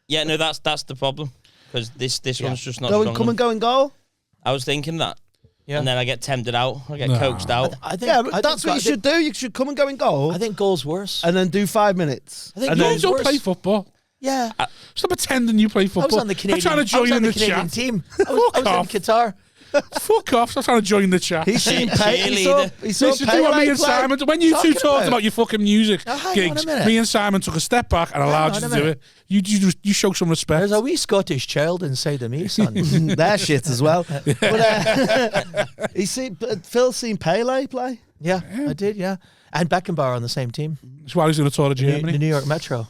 Yeah, no, that's the problem because this one's just not Go strong and come enough. and go and goal. I was thinking that, Yeah. and then I get tempted out. I get No. coaxed out. I think Yeah, but I that's think- what you should do. You should come and go in goal, I think goal's worse. and then do 5 minutes. I think and You goal's then don't worse. play football. Yeah. Stop pretending you play I football. was on the Canadian. I'm trying to join in the Canadian chat. team. I was Fuck in off. Qatar. Fuck off. Stop trying to join the chat. he's seen Pay. Cheerleader. He saw Listen to what me and Simon. When you two talked about your fucking music Now, hang on gigs, a minute. me and Simon took a step back and allowed on you a to do minute. it. You show some respect. There's a wee Scottish child inside of me, son. They're shit as well. But Phil's seen Pele play. Yeah, I did. Yeah, and Beckenbauer on the same team. That's why he's going to tour of The Germany. New York Metro.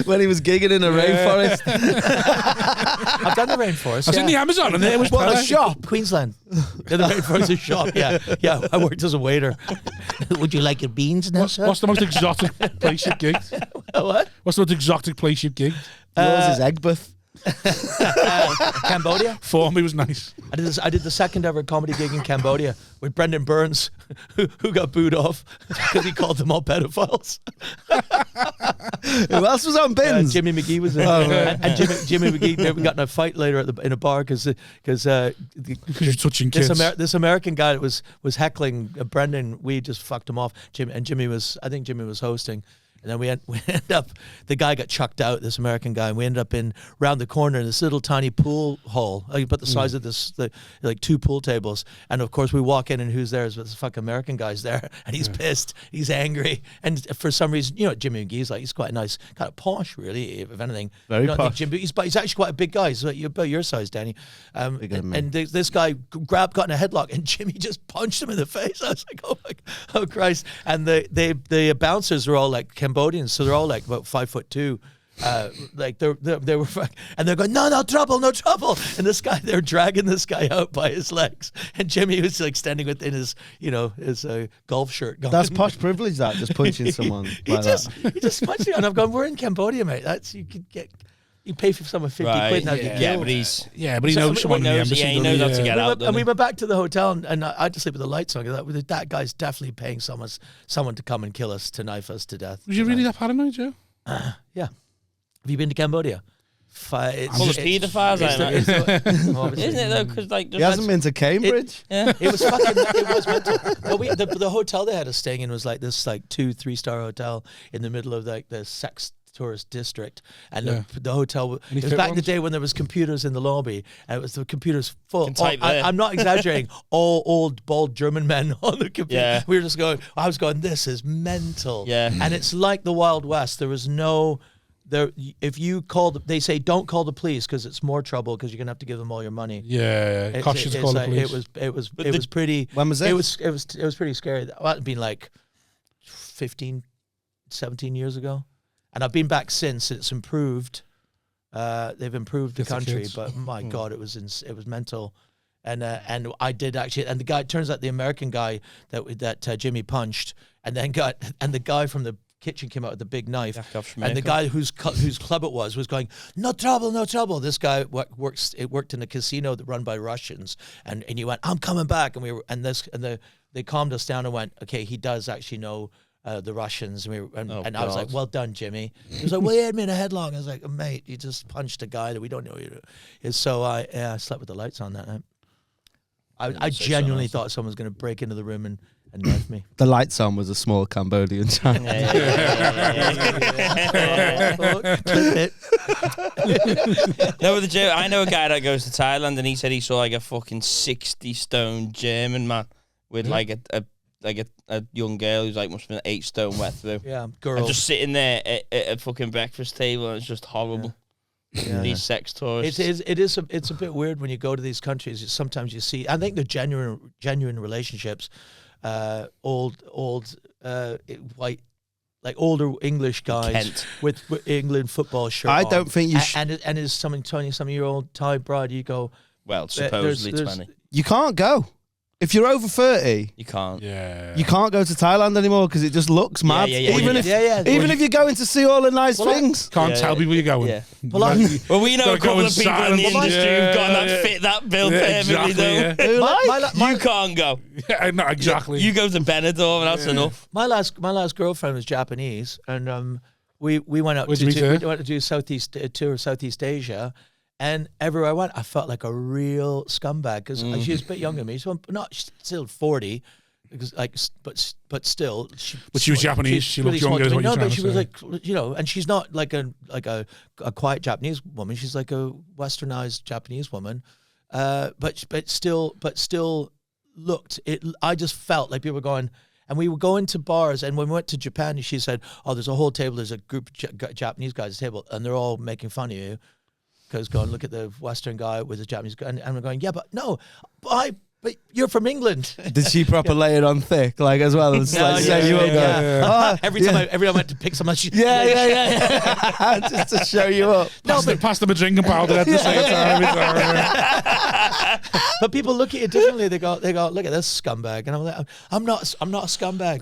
When he was gigging in a rainforest. I've done the rainforest. I was in the Amazon and it was What, a Pele. shop? Queensland. Yeah, the rainforest is a shop. Yeah. I worked as a waiter. Would you like your beans now, sir? What's the most exotic place you've gigged? What? What's the most exotic place you've gigged? Yours is Egbert. Cambodia. For me was nice. I did the second ever comedy gig in Cambodia with Brendan Burns, who got booed off because he called them all pedophiles. Who else was on bins? Jimmy McGee was in, and Jimmy McGee. We got in a fight later in a bar because Because you're touching kids. this American guy that was heckling Brendan. We just fucked him off. I think Jimmy was hosting. And then we end up, the guy got chucked out, this American guy, and we ended up round the corner in this little tiny pool hall, about the size of like 2 pool tables. And of course we walk in and who's there? Is this fucking American guy's there, and he's pissed, he's angry, and for some reason, Jimmy McGee's like, he's quite nice, kind of posh, really, if anything. Very You don't think posh. Jimmy, he's actually quite a big guy. He's about your size, Danny. Bigger than me. And this guy got in a headlock, and Jimmy just punched him in the face. I was like, oh Christ! And the bouncers are all like Cambodians, so they're all like about 5'2". Like they were, and they're going, no trouble. And this guy, they're dragging this guy out by his legs, and Jimmy was like standing within his golf shirt. Going, That's posh privilege, that, just punching someone he like just punched me, and I've gone, we're in Cambodia, mate. You pay for someone 50 quid now. Yeah, but he's Yeah, but he So knows someone in the knows- embassy. yeah, he doesn't knows how to get out. And we went back to the hotel, and I had to sleep with the lights on. That guy's definitely paying someone to come and kill us, to knife us to death. Was you really that paranoid, Joe? Yeah. Have you been to Cambodia? full of paedophiles, isn't it though? Because like He hasn't been to Cambridge. It was mental. No, the hotel they had us staying in was like this 2-3 star hotel in the middle of like the sex tourist district, and the hotel. Any It was fit back in the ones? day when there was computers in the lobby, and it was the computers full. Can type there. I'm not exaggerating. All old bald German men on the computer. Yeah. We were just going. I was going. This is mental. Yeah. And it's like the Wild West. There was no. There, if you call, they say don't call the police because it's more trouble because you're gonna have to give them all your money. Yeah, it costs you to call the police. It was pretty. When was this? It was pretty scary. That had been like 15, 17 years ago, and I've been back since. It's improved. They've improved the Just the country, kids. but my God, it was mental. And I did actually, and the guy, it turns out the American guy that Jimmy punched, and then the guy from the kitchen came out with a big knife, and the guy whose club it was going, no trouble. This guy worked in a casino run by Russians, and he went, I'm coming back, and they calmed us down and went, okay, he does actually know the Russians, and I was like, well done, Jimmy. He was like, well, he had me in a headlock. I was like, mate, you just punched a guy that we don't know who is. So I slept with the lights on that night. I genuinely thought someone was going to break into the room and knife me. The lights on was a small Cambodian child. No, with the Joe, I know a guy that goes to Thailand, and he said he saw like a fucking 60-stone German man with like a young girl who's like must have been 8 stone wet through. Yeah, And girl. just sitting there at a fucking breakfast table, and it's just horrible. Yeah. These sex tourists. It's a bit weird when you go to these countries. Sometimes you see, I think they're genuine relationships. Old white, like older English guys Kent. with England football shirt. I on. don't think you and is some 20-some-year-old Thai bride. You go, Well, supposedly there's- 20. you can't go. If you're over 30, You can't. Yeah. you can't go to Thailand anymore because it just looks mad. yeah, even yeah. if you're going to see all the nice things. Can't Yeah, tell people you're going. Yeah. well, Well, we know a Gotta go couple in of people in silence. the industry who've got that fit that bill perfectly, though. Who You can't go. Yeah, not exactly. You go to Benidorm, and that's enough. my last girlfriend was Japanese, and we went out Where'd you meet her? we went to do a tour of Southeast Asia. And everywhere I went, I felt like a real scumbag because she was a bit younger than me. So she's still 40, because but still. But she was Japanese. She looked smart younger to than me. what you're No, trying but to she was say. like, and she's not like a quiet Japanese woman. She's like a westernized Japanese woman, but still looked. I just felt like people were going. And we were going to bars, and when we went to Japan, she said, "Oh, there's a whole table. There's a group of Japanese guys at the table, and they're all making fun of you." Because going, look at the Western guy with the Japanese guy, and we're going, yeah, but no, but you're from England. Did she proper lay it on thick, like as well? It's like, say you up there. Every time I went to pick someone, she, Yeah. Just to show you up. Pass them a drinking powder at the same time. but people look at you differently. They go, look at this scumbag, and I'm like, I'm not a scumbag.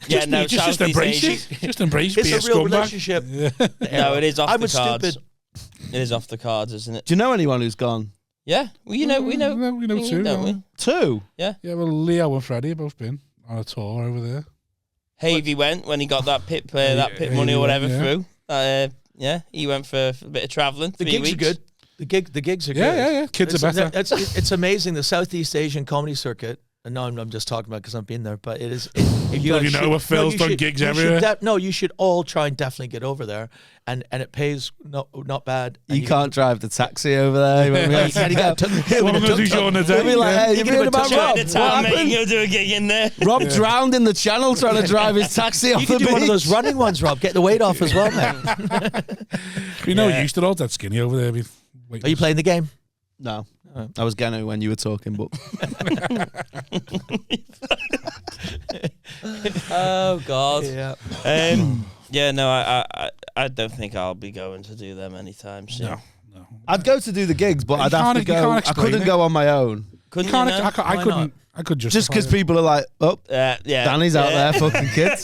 Yeah, no, just embrace it. Just embrace It's being a real scumbag. relationship. No, it is off I the was cards. stupid. It is off the cards, isn't it? Do you know anyone who's gone? Yeah, well, we know We know too. don't we? Two. Yeah, well, Leo and Freddie have both been on a tour over there. Havey went when he got that pit Havey money or whatever went, yeah. through. He went for a bit of travelling. The 3 gigs weeks. are good. The gigs are good. Yeah. Kids are better. It's amazing. The Southeast Asian comedy circuit. And now I'm just talking about because I've been there, but it is. You know what Phil's done gigs everywhere. You should all try and definitely get over there, and it pays not bad. And You can't drive the taxi over there. One of those who's on a They'll be like, hey, you heard about Rob? What Chinatown, mate, happened? you go do a gig in there. Rob drowned in the channel trying to drive his taxi off You the can do beach. one of those running ones, Rob. Get the weight off as well, man. You know, used to all that skinny over there. Are you playing the game? No. I was gonna when you were talking, but Oh God. Yeah. No, I don't think I'll be going to do them anytime soon. No. I'd go to do the gigs, but You I'd have to can't- you go. can't I explain couldn't it. go on my own. Couldn't I you know? couldn't. I could Just because people are like, oh, Yeah. Danny's out there fucking kids.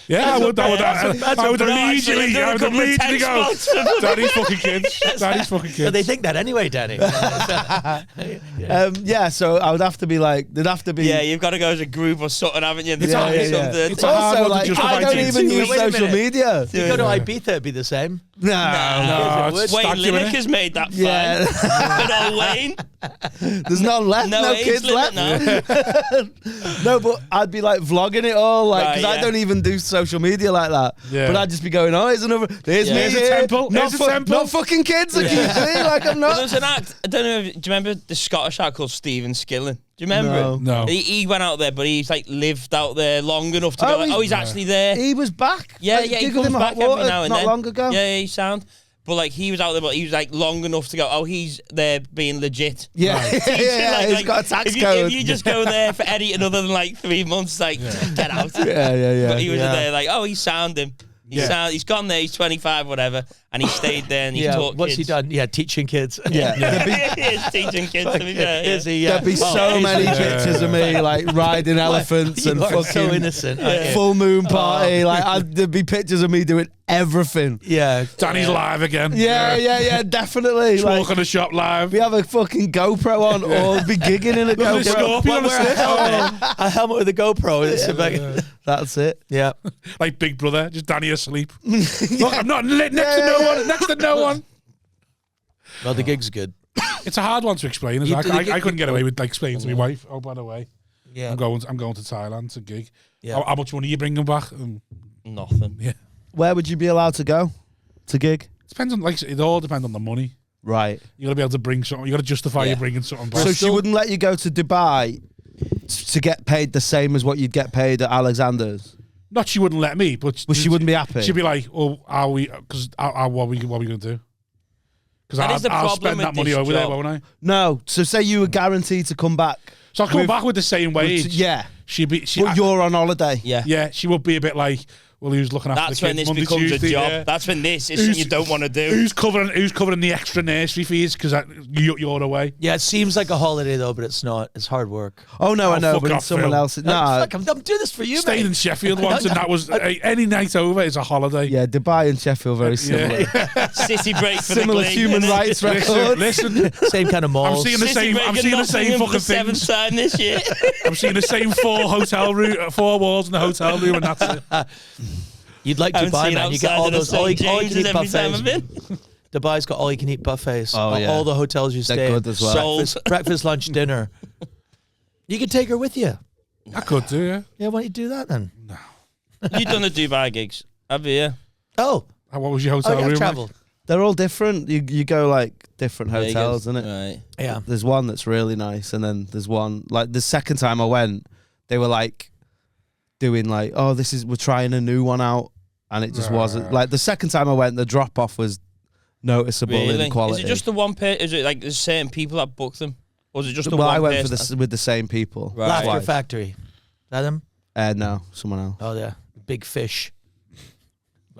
Yeah, I would actually, immediately do a couple of go. text spots. Daddy's fucking kids. Daddy's fucking But kids. they think that anyway, Danny. Yeah, so I would have to be like, there'd have to be. Yeah, you've got to go as a group or something, haven't you? Yeah, yeah. It's a hard Also, one to like, justify I don't doing even two. use Wait a social minute. media. You go to Ibiza, it'd be the same. No. No, it's Wayne stuck you in it. Lineker's made that fine. Yeah. Good old Wayne. There's none left. No, No age kids limit left. now. No, but I'd be like vlogging it all, like, because Right, I yeah. don't even do social media like that. Yeah. But I'd just be going, oh, here's another. There's Yeah. me Here's a here. temple, Not, here's a temple. not fucking kids. Like, you see, like I'm Well, not. there's an act. I don't know. Do you remember the Scottish act called Stephen Skillen? Do you remember No. him? No. He went out there, but he's like lived out there long enough to go. Like, he's actually there. He was back. Yeah, I yeah, he giggled comes him back hot every water now and not then. long ago. Yeah, he sound. But like he was out there, but he was like long enough to go. Oh, he's there being legit. Yeah, yeah, Like- he's like, got a tax if code. you just go there for anything other than like 3 months, like get out. yeah. But he was Yeah. there, like, oh, he's sounding. He's gone there. He's 25, whatever, and he stayed there and he taught What's he kids. done? Yeah, teaching kids. Yeah. He is teaching kids to be fair. Is he? There'd be so many pictures of me like riding elephants You and are fucking so innocent. aren't you? full moon party. Like there'd be pictures of me doing everything. Yeah. Danny's live again. Yeah, definitely. Just Like, walk on the shop live. we have a fucking GoPro on, or be gigging in a Look at the GoPro. scorpion on the Wear a stick. helmet, a helmet with a GoPro. It's That's it. yeah. Like Big Brother, just Danny asleep. Look, I'm not next to no one. Next to no one. Well, the gig's good. It's a hard one to explain. You- I couldn't get away with like explaining to my wife. Oh, by the way, Yeah. I'm going to Thailand to gig. Yeah. How much money are you bringing back? Nothing. Yeah, Where would you be allowed to go to gig? depends on it all depends on the money. Right. You got to be able to bring something. You got to justify you bringing something back. So she wouldn't let you go to Dubai to get paid the same as what you'd get paid at Alexander's. Not she wouldn't let me, but She wouldn't be happy. She'd be like, "Oh, are we? Because what are we going to do? Because That is the I'll problem spend with that money this over there, job. won't I? No. So say you were guaranteed to come back. So I'll come back with the same wage. Yeah. But You're on holiday. Yeah. Yeah, she would be a bit like, well, who's looking after That's the when kids this Monday, becomes Tuesday, a job. yeah. That's when this is something you don't want to do. Who's covering the extra nursery fees because you're away? Yeah, it seems like a holiday though, but it's not. It's hard work. Oh no, I know, fuck but off, it's someone Phil. else. Nah. Fuck, I'm doing this for you, Stayed mate. in Sheffield once, and that was any night over is a holiday. Yeah, Dubai and Sheffield very similar. City break for Similar the human rights record. Listen, Same kind of malls. I'm seeing the same. I'm seeing the same fucking seventh things. time this year. I'm seeing the same four walls in the hotel room, and that's it. You'd like Haven't Dubai, seen man. You get outside all of the those all you St. can James's eat every time I've buffets. been. Dubai's got all you can eat buffets. Oh, yeah. All the hotels you They're stay good in. as well. Sold. Breakfast, lunch, dinner. You could take her with you. I could do, yeah. Yeah, why don't you do that then? You've done the Dubai gigs, have you? Yeah. Oh, What was your hotel yeah, room? I've traveled. They're all different. You go like different Vegas. hotels, isn't it? Right. Yeah. There's one that's really nice, and then there's one like the second time I went, they were like doing like, oh, we're trying a new one out, and it just wasn't like the second time I went, the drop off was noticeable Really? in quality. Is it just the one pair? Is it like there's certain people that book them? Or is it just the well, one I went person? with the same people. Right. Laughter Twice. Factory. Is that them? No, someone else. Oh, yeah. Big Fish.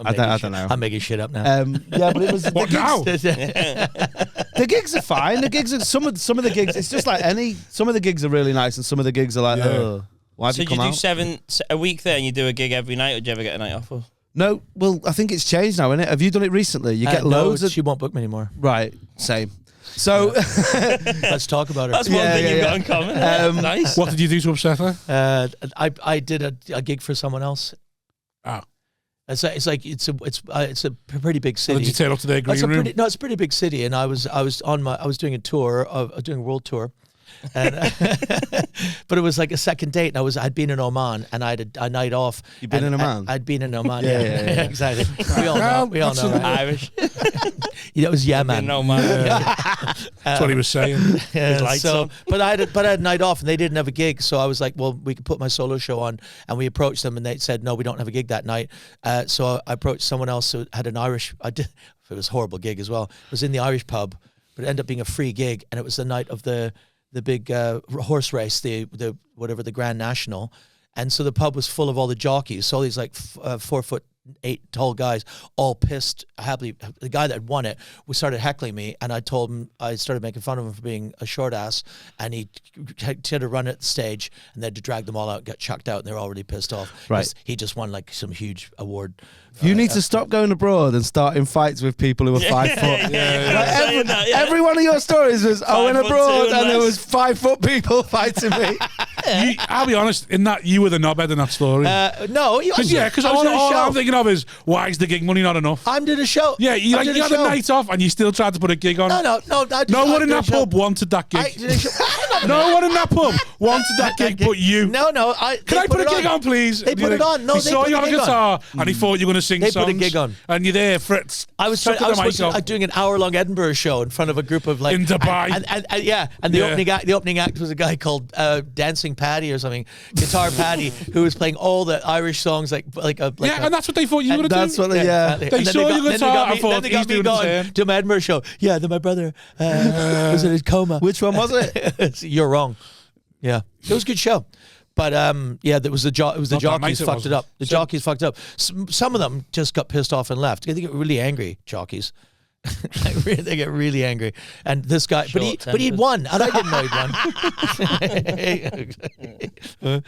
I don't know. I'm making shit up now. Yeah, but it was What now? the gigs are fine. The gigs are some of the gigs. It's just like some of the gigs are really nice, and some of the gigs are like, oh, why have So you do come you do out? a week there and you do a gig every night, or do you ever get a night off? Or? No, well, I think it's changed now, innit? Have you done it recently? You get loads of She won't book me anymore. right. Same. So Let's talk about her. That's one Yeah, thing yeah, you've yeah. got in common. Nice. What did you do to upset her? I did a gig for someone else. Oh. It's a pretty big Or city. did you turn up to their green room? It's a pretty big city, and I was doing a world tour, and but it was like a second date. And I'd been in Oman, and I had a night off. You've been in Oman? I'd been in Oman. Yeah. Exactly. We all know. We all know. Right? Irish. It was Yemen. No man. That's what he was saying. Yeah, lights so, on. but I had a night off, and they didn't have a gig, so I was like, well, we could put my solo show on, and we approached them, and they said, no, we don't have a gig that night. So I approached someone else who had an Irish. It was a horrible gig as well. It was in the Irish pub, but it ended up being a free gig, and it was the night of the big horse race, the Grand National, and so the pub was full of all the jockeys. So all these like 4'8" tall guys, all pissed happily. The guy that had won it, we started heckling me, and I told him, I started making fun of him for being a short ass, and he tried to run at the stage, and they had to drag them all out, get chucked out, and they're already pissed off. Right. He just won like some huge award. you need to stop going abroad and starting fights with people who are 5 foot. Like every one of your stories was, I went 5'2" abroad and there less. was 5 foot people fighting me. I'll be honest, in that you were the knobhead in that story. No, Because all I'm thinking of is, why is the gig money not enough? I'm doing a show. Yeah, you I'm doing had a night off and you still tried to put a gig on. No. No one in that pub wanted that I gig. did a show. No one in that pub wanted that gig but you. No. Can I put a gig on, please? They put it on. No, he they saw put you a on a gig on. guitar and he thought you were going to sing They songs. put a gig on. And you're there for it. I was doing an hour-long Edinburgh show in front of a group of like In Dubai. and the opening act was a guy called Dancing Paddy or something, Guitar Paddy, who was playing all the Irish songs and that's what they thought you were going to do. That's what they, They saw your guitar and thought, they he's got me doing the going same. to my Edinburgh show. Yeah, then my brother was in his coma. Which one was it? You're wrong. Yeah, it was a good show. But it was the Not that jockeys nice it fucked was. it up. The jockeys fucked up. Some of them just got pissed off and left. They get really angry, jockeys. They get really angry. And this guy, but he'd won, and I didn't know he'd won.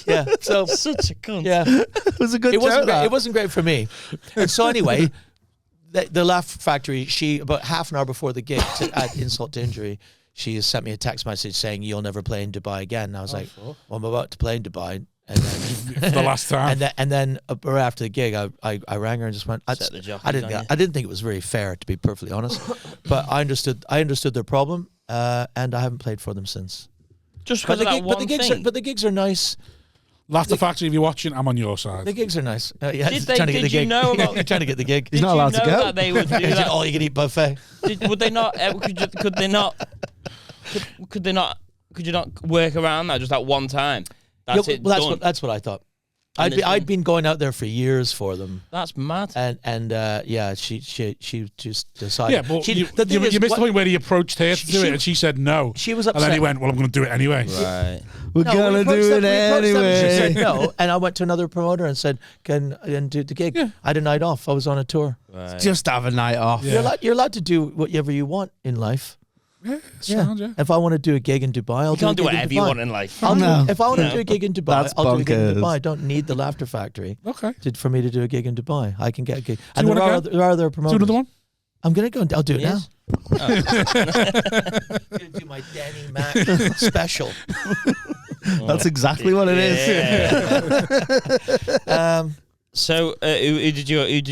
Yeah, so Such a cunt. yeah, It was a good joke. it wasn't great for me. And so anyway, the Laugh Factory. She about half an hour before the gig, to add insult to injury, she sent me a text message saying, "You'll never play in Dubai again." And I was like, "Well, I'm about to play in Dubai." And then, For the last time. and then right after the gig, I rang her and just went, Set the jockeys I on you. didn't think it was very fair, to be perfectly honest, but I understood their problem, and I haven't played for them since. Just because of that one thing. But the gigs are nice. Laughter Factory, if you're watching, I'm on your side. The gigs are nice. Did you know about? trying to get the gig? He's not allowed to go. That they would do that? All you can eat buffet. Would they not? Could they not? Could they not? Could you not work around that just that one time? That's it. Well, done. that's what I thought. I'd been going out there for years for them. That's mad. And yeah, she just decided. Yeah, but you missed the point where he approached her to do it, and she said no. She was upset. And then he went, "Well, I'm going to do it anyway." Right. We're gonna do it anyway. She said no, and I went to another promoter and said, "Can do the gig?" Yeah. I had a night off. I was on a tour. Right. Just have a night off. Yeah. You're allowed to do whatever you want in life. Yeah, sound, yeah. If I want to do a gig in Dubai, I'll You can't do do a gig whatever in you Dubai. want in life. If I want to do a gig in Dubai, That's I'll do a gig in bonkers. Dubai. I don't need the Laughter Factory Okay. for me to do a gig in Dubai. I can get a gig. you And there wanna are, go? there are other Do promoters. another one. I'm going to go and I'll do it now. Yes. I'm going to do my Danny Mac special. That's exactly what it is. So, who did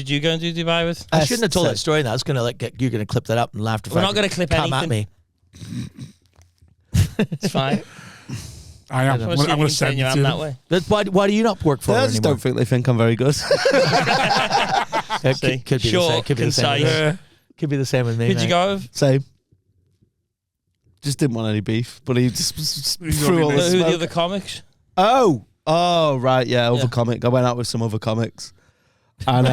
you go and do Dubai with? I shouldn't have told that story now. It's going to you're going to clip that up and Laughter We're Factory. not going to clip Come anything. at me. It's fine. I am. I'm going to send you it on to that them. way. But why do you not work for I her just anymore? don't think they think I'm very good. It See? could be the Short, same. Could be the same. concise. Yeah. Could be the same with me. Who'd you mate. go with? Same. Just didn't want any beef, but he just He's threw all already the Who are the smoke. other comics? Oh, right, yeah, other Yeah. comic. I went out with some other comics, and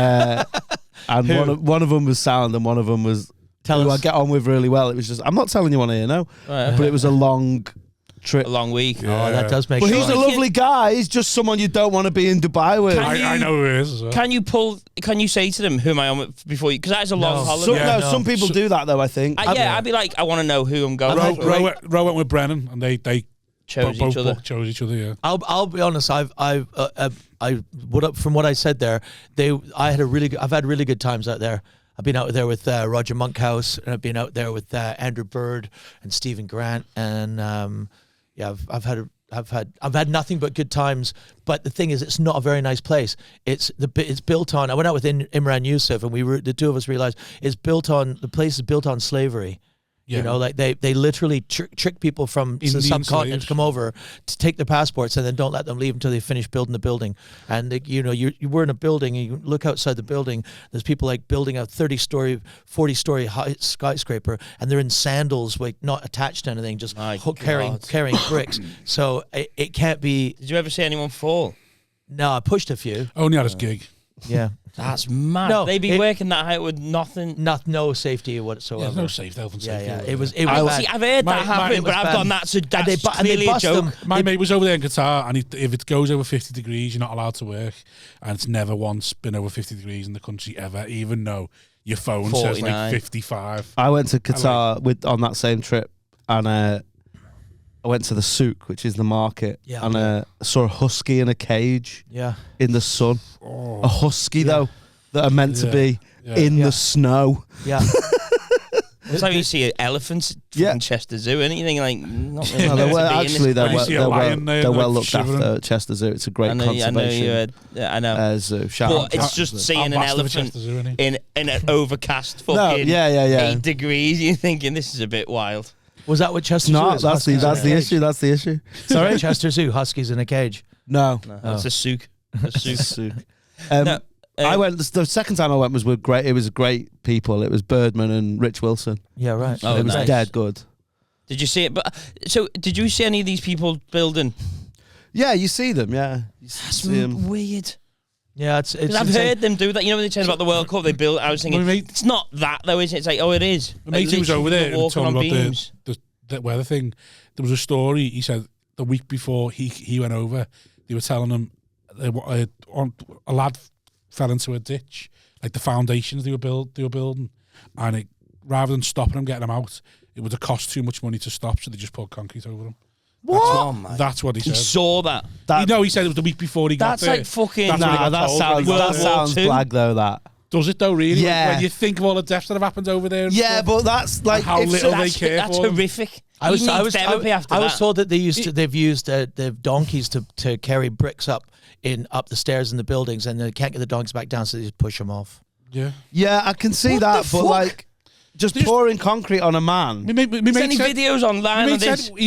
one of them was sound, and one of them was who I get on with really well. It was just I'm not telling you on here, no, Right, but it was a long trip. a long week. Oh, that does make But sense. he's a lovely guy. He's just someone you don't want to be in Dubai with. I know who it is as well. Can you say to them who am I on with before you? Because that is a long holiday. Some, Yeah, some people do that though. I think. I'd be like, I want to know who I'm going with. Ro went with Brennan, and they Chose both each other. chose each other. Yeah. I'll be honest. From what I said there, I've had really good times out there. I've been out there with Roger Monkhouse, and I've been out there with Andrew Bird and Stephen Grant, and I've had nothing but good times. But the thing is, it's not a very nice place. It's built on. I went out with Imran Yusuf, and the two of us realized the place is built on slavery. Yeah. You know, like they literally trick people from the Indian subcontinent slaves. to come over to take their passports and then don't let them leave until they finish building the building. And you were in a building and you look outside the building. There's people like building a 30-story, 40-story high skyscraper, and they're in sandals, like not attached to anything, just My carrying bricks. So it can't be. Did you ever see anyone fall? No, I pushed a few. Only at his gig. Yeah, That's mad. No, They'd be working that height with nothing. no safety whatsoever. Yeah, no safe health and safety. Yeah. over It was. there. bad. See, I've heard that happen, it but was I've bad. gone, that's And they clearly a bust joke. them. My mate was over there in Qatar, and if it goes over 50 degrees, you're not allowed to work. And it's never once been over 50 degrees in the country ever, even though your phone says 49. like 55. I went to Qatar on that same trip, and I went to the souk, which is the market, Yeah. and I saw a husky in a cage Yeah. in the sun. Oh, A husky though that are meant to be Yeah. in Yeah. the snow. Yeah. It's like you see elephants Yeah. in Chester Zoo, and anything like not really No, meant they're to well, be in actually this they're When you well, see a they're well, lion there, they're like, well looked shivering. after at Chester Zoo. It's a great I know conservation you had, I know. zoo. Shout But out. it's just seeing an Ambassador for elephant Chester Zoo, isn't he? in an overcast fucking yeah. 8 degrees. You're thinking this is a bit wild. Was that what Chester No, Zoo is? that's the issue. That's the issue. Sorry, Chester Zoo, huskies in a cage. No, No, that's a souk. A souk. Souk. No, I went. The second time I went was with great. It was great people. It was Birdman and Rich Wilson. Yeah, right. Oh, it was nice. dead good. Did you see it? But so, did you see any of these people building? Yeah, you see them. Yeah, you That's see them. weird. Yeah, it's. 'Cause I've insane. heard them do that. You know when they tell about the World Cup, they build. I was thinking, My mate- it's not that though, is it? It's like, oh, it is. My Like, mate who was over literally there and walking told on me about beams. the weather thing. There was a story. He said the week before he went over, they were telling him a lad fell into a ditch, like the foundations they were building, and it, rather than stopping him, getting him out, it would have cost too much money to stop, so they just poured concrete over him. What? That's what he He said. saw that. He said it was the week before he got That's there. like fucking. That's what he Nah, got that told sounds when he got World that there. War sounds II. blag though. That. Does it though, really? Yeah. When you think of all the deaths that have happened over there. And Yeah, stuff, but that's like how if little so- they care That's for them. horrific. I was therapy after I was that. told that they've used the donkeys to carry bricks up the stairs in the buildings, and they can't get the donkeys back down, so they just push them off. Yeah. Yeah, I can see What that, the but fuck? like just pouring concrete on a man. Me mate There's any said, videos online me of mate this? said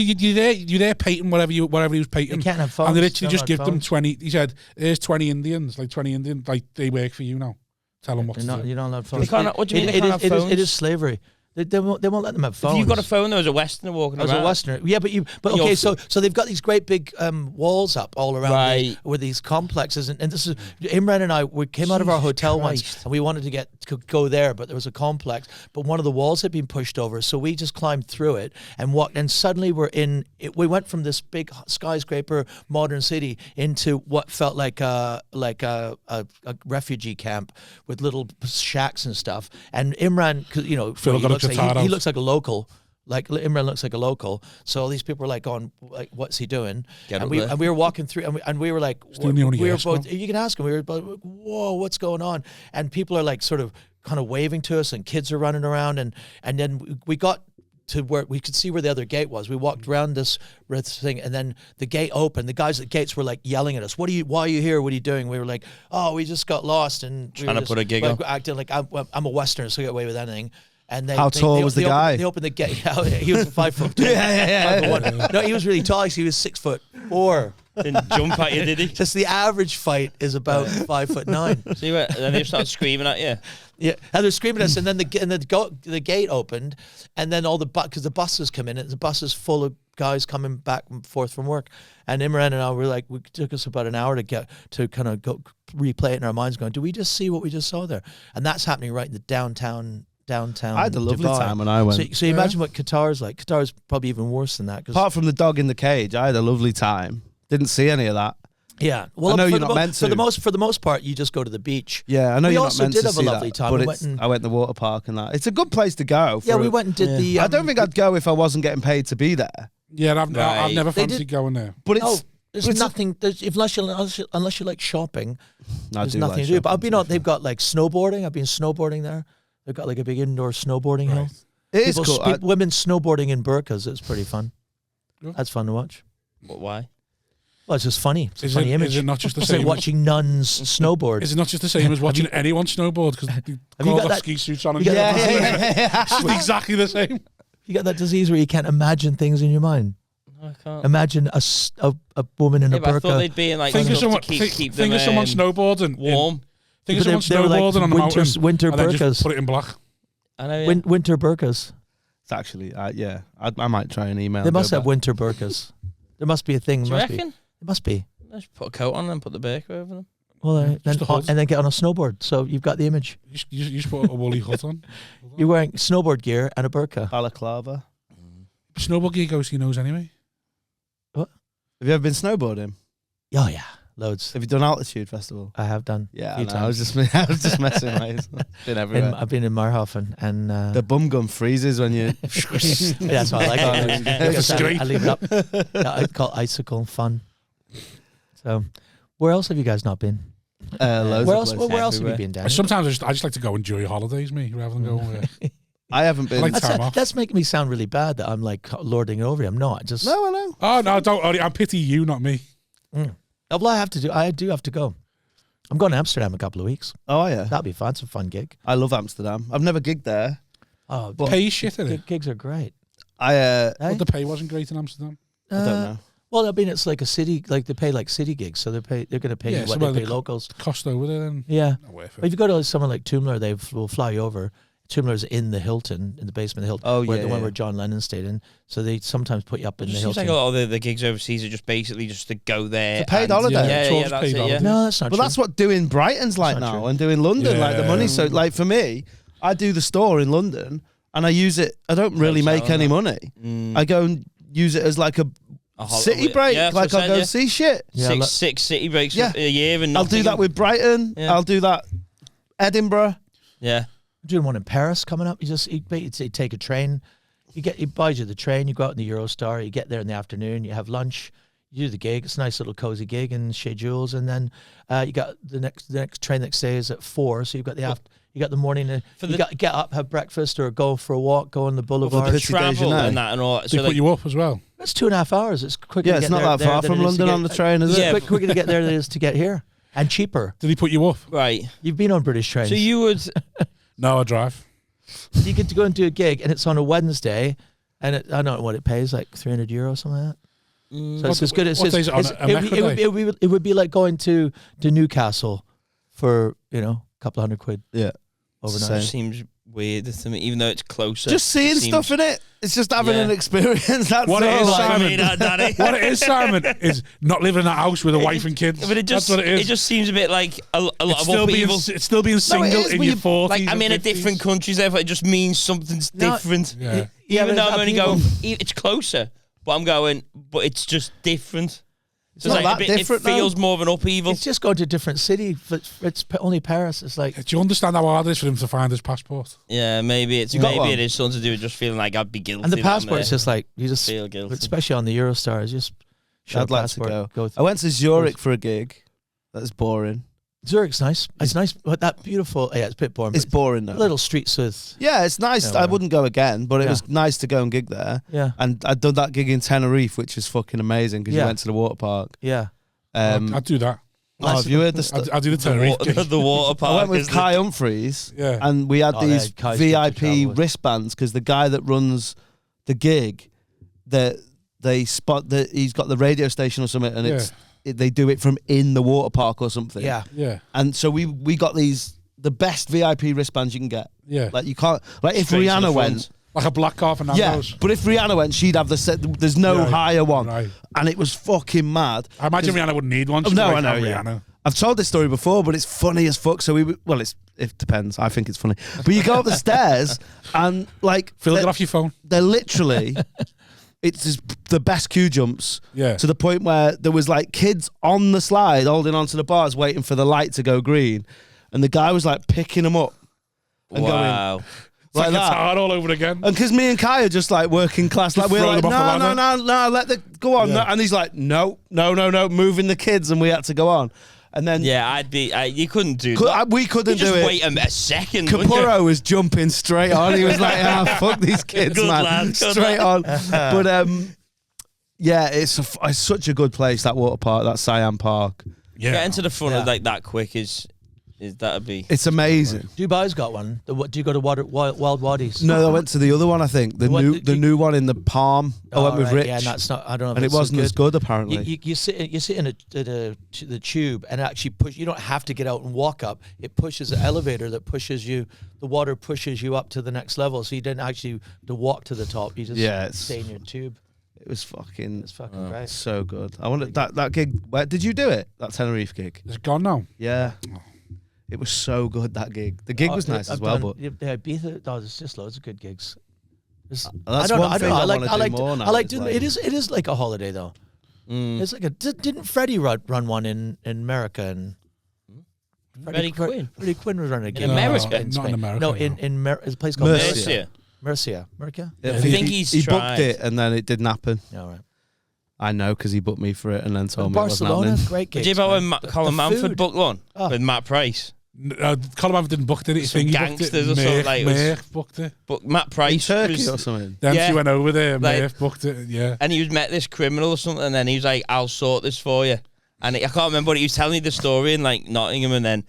you're there painting whatever he was painting. They can't have phones. And they literally Don't just have give them phones. 20. He said, "There's 20 Indians, like they work for you now. Tell them what to do." You're not allowed They phones. can't, what do you mean they can't have phones? It is slavery. They won't let them have phones. If you've got a phone, there was a Westerner walking around. As a Westerner, yeah, but okay, so they've got these great big walls up all around with these complexes, and this is Imran and I. We came out of our hotel once, and we wanted to go there, but there was a complex, but one of the walls had been pushed over, so we just climbed through it and walked, and suddenly we went from this big skyscraper modern city into what felt like a refugee camp with little shacks and stuff, and Imran, you know, he looks like a local. Like Imran looks like a local, so all these people were like going, like, "What's he doing?" And we were walking through, and we were like, we were both. You can ask him. We were both, "Whoa, what's going on?" And people are like, sort of, kind of waving to us, and kids are running around, and then we got to where we could see where the other gate was. We walked around this thing, and then the gate opened. The guys at the gates were like yelling at us, "Why are you here? What are you doing?" We were like, "Oh, we just got lost," and trying to put a gig on, acting like I'm a Westerner, so I get away with anything. And how tall was the guy? They opened the gate. He was 5'2". Yeah. No, he was really tall. He was 6'4". Didn't jump at you, did he? Just the average fight is about 5'9". See what? Then they start screaming at you. Yeah, and they're screaming at us, and then the gate opened, and then because the buses come in, and the bus is full of guys coming back and forth from work, and Imran and I were like, it took us about an hour to kind of go replay it in our minds, going, "Do we just see what we just saw there?" And that's happening right in the downtown. I had a lovely Dubai. time when I went. So you imagine what Qatar's like. Qatar's probably even worse than that. Apart from the dog in the cage, I had a lovely time. Didn't see any of that. Yeah, well, I know you're not meant to. For the most part, you just go to the beach. Yeah, I know you're not meant to see that. We also did have a lovely time. But I went to the water park and that. It's a good place to go. Yeah, we went and did the. I don't think I'd go if I wasn't getting paid to be there. Yeah, I've never fancied going there. But there's nothing. Unless you like shopping, there's nothing to do. But they've got like snowboarding. I've been snowboarding there. They've got like a big indoor snowboarding hill. It is cool. Women snowboarding in burqas. It's pretty fun. Yeah. That's fun to watch. Why? Well, it's just funny. It's a funny image. Is it not just the it's same? Like watching nuns snowboard. Is it not just the same as watching anyone snowboard? Because they've all got ski suits on. Yeah. It's exactly the same. You got that disease where you can't imagine things in your mind. I can't. Imagine a woman in a burqa. I thought they'd be in like think of someone snowboarding warm. Think of someone snowboarding on the mountain. Winter and then burqas. Just put it in black. I know. Yeah. Winter burqas. It's actually, I might try and email. They must have winter burqas. There must be a thing. Do you reckon? It must be. Let's put a coat on and put the burqa over them. Well, and then get on a snowboard. So you've got the image. You just put a woolly hood on. You're wearing snowboard gear and a burqa. Balaclava. Snowboard gear goes to your nose anyway. What? Have you ever been snowboarding? Oh yeah, loads. Have you done Altitude Festival? I have done. Yeah, I was just messing. Been everywhere. I've been in Marhofen, and the bum gun freezes when you. That's what I like. I leave it up. I call it icicle fun. So, where else have you guys not been? Loads where of else? places. Where else have you been, Dan? Sometimes I just like to go enjoy holidays, rather than go. I haven't been. That's making me sound really bad that I'm like lording it over you. I'm not. Just no, I know. Oh no, don't. I pity you, not me. Well, I do have to go. I'm going to Amsterdam in a couple of weeks. Oh yeah, that'll be fun. It's a fun gig. I love Amsterdam. I've never gigged there. Oh, but pay shit in it. Gigs are great. The pay wasn't great in Amsterdam. I don't know. Well, I mean, it's like a city. Like they pay like city gigs, so they're going to pay you what they pay locals. Cost over there, then. Yeah. But if you go to someone like Toomler, they will fly you over. Toomler's in the Hilton, in the basement of the Hilton. Oh, the one where John Lennon stayed in. So they sometimes put you up in the Hilton. Seems like a lot of the gigs overseas are just basically just to go there. It's a paid holiday. Yeah, that's it, yeah. No, that's not true. But that's what doing Brighton's like now, and doing London, like the money. So, like for me, I do the store in London, and I use it. I don't really make any money. I go and use it as like a city break. Like I'll go see shit. Yeah, six city breaks a year, and I'll do that with Brighton. Yeah. I'll do that Edinburgh. Yeah. I'm doing one in Paris coming up. You take a train. He buys you the train. You go out in the Eurostar. You get there in the afternoon. You have lunch. You do the gig. It's a nice little cozy gig in Chez Jules, and then you got the next train next day is at 4. So you've got you got the morning. Got to get up, have breakfast, or go for a walk. Go on the boulevard. Travel and that and all. They put you up as well. That's 2.5 hours. It's quicker. Yeah, it's not that far from London on the train, is it? Yeah, quicker to get there than it is to get here, and cheaper. Did he put you up? Right. You've been on British trains. So you would. No, I drive. You get to go and do a gig, and it's on a Wednesday, and I don't know what it pays, like €300, something like that. So it's as good as it would be like going to Newcastle for a couple of £100. Yeah, overnight. Seems weirder to me, even though it's closer. Just seeing stuff in it. It's just having an experience. That's What it is, all. Simon. What it is, Simon, is not living in a house with a wife and kids. But That's what it is. It just seems a bit like a lot it's of still being, upheaval. it's still being single in your 40s. Like, I'm in a 50s. different country, therefore it just means something's different. Yeah. Even though but I'm only going, it's closer, but I'm going, but it's just different. So not it's like that a bit, different, it feels though. more of an upheaval. It's just going to a different city. It's only Paris. It's like, Do you understand how hard it is for him to find his passport? Yeah, maybe You got one? it is something to do with just feeling like I'd be guilty. and the that I'm passport is there. just like you just Feel guilty. especially on the Eurostar. It's just show I'd a like to passport, go. through. I went to Zurich for a gig. That's boring. Zurich's nice. It's nice, but that beautiful. Yeah, it's a bit boring. It's but boring though. little streets with. Yeah, it's nice. Yeah, I whatever. wouldn't go again, but it Yeah. was nice to go and gig there. Yeah, And I'd done that gig in Tenerife, which was fucking amazing because you Yeah. went to the water park. yeah. I'd do that. Have you heard the stuff? I'd do the Tenerife gig. the water I park. went with is Kai Humphreys, Yeah. and we had Oh, these yeah, Kai's good to travel VIP with. wristbands because the guy that runs the gig, they spot that he's got the radio station or something, and they do it from in the water park or something. Yeah. Yeah. And so we got the best VIP wristbands you can get. Yeah. Like you can't if Straight to the Rihanna front. went. Like a black car for Nando's. Yeah, but if Rihanna went, she'd have the set. There's no Right, higher one, right. and it was fucking mad. I imagine 'Cause- Rihanna wouldn't need one. Oh, She'd no, be I know. "Oh, Yeah. Rihanna." I've told this story before, but it's funny as fuck. So it depends. I think it's funny. But you go up the stairs and like Phil, they're, get off your phone. they're literally it's just the best queue jumps. Yeah. To the point where there was like kids on the slide holding onto the bars waiting for the light to go green, and the guy was like picking them up and Wow. It's like, that. it's hard all over again. And because me and Kai are just like working class, like we're throw like, them off the no, let the go on. Yeah. No. And he's like, no, moving the kids, and we had to go on. And then Yeah, you couldn't do that. we couldn't You just do it. wait a second. wouldn't you? Capurro was jumping straight on. He was like, fuck these kids, Good man. lad, good Straight on. But yeah, it's such a good place, that water park, that Siam Park. Yeah. Getting to the front Yeah. of like that quick is that'd be. It's amazing. Dubai's got one. Do you go to Wild Wadis? No, I went to the other one, I think. The new one in the Palm. I went with right, Rich. Yeah, and that's not. I don't know. If and it it's so wasn't as good, apparently. You sit in the tube and actually push. You don't have to get out and walk up. It pushes an elevator that pushes you. The water pushes you up to the next level, so you didn't actually have to walk to the top. You just stay in your tube. It was fucking It's fucking great. so good. I wonder that gig. Where did you do it? That Tenerife gig? It's gone now. Yeah. It was so good, that gig. The gig was nice as well, but yeah, Ibiza. Oh, there's just loads of good gigs. that's I don't one know. thing I like wanna do more now. I like is doing. like- It is like a holiday though. It's like didn't Freddie run one in America and Freddie Quinn? Freddie Quinn was running a gig America? Not in Spain. America, No, no. in it's a place called Murcia. Murcia. Murcia. I think he's he tried. booked it and then it didn't happen. Yeah, all right. I know because he booked me for it and then told me it wasn't Barcelona, happening. great gigs. Did you ever man. when Colin Manford food. booked one Oh. with Matt Price? Colin Manford didn't book it. He Some booked gangsters it. or something, like, it was- Merck booked it. But Matt In Price Turkey was, or something. Then Yeah. she went over there. Like- Merck booked it. Yeah. and he was met this criminal or something, and then he was like, "I'll sort this for you." And I can't remember, but he was telling me the story in like Nottingham, and then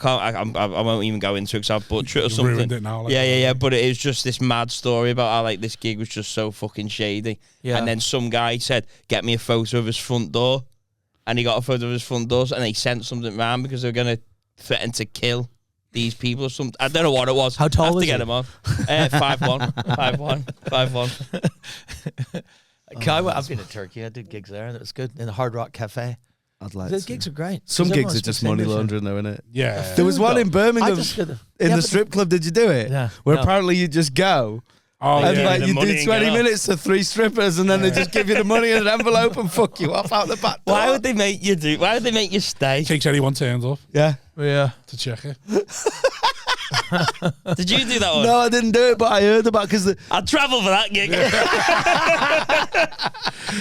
I won't even go into it because I'll butcher it or You something. ruined it now, like, yeah. But it was just this mad story about how like this gig was just so fucking shady. Yeah. And then some guy said, "Get me a photo of his front door," and he got a photo of his front door, and they sent something round because they were gonna threaten to kill these people or something. I don't know what it was. How tall I have was to get he? him on. 5'1", 5'1". I've been to Turkey. I did gigs there, and it was good in the Hard Rock Cafe. I'd like The to. gigs are great. Some 'Cause gigs everyone are just speaks money English. laundering, though, innit? Yeah. There was one in Birmingham in yeah, the but- strip club. Did you do it? Yeah. Where No. apparently you just go Oh, and yeah. like the you money do and 20 get off. minutes to 3 strippers, and then they just give you the money in an envelope and fuck you off out the back door. Why would they make you do? Why would they make you stay? In case anyone turns up Yeah. Yeah. to check it. Did you do that one? No, I didn't do it, but I heard about because I'd travel for that gig.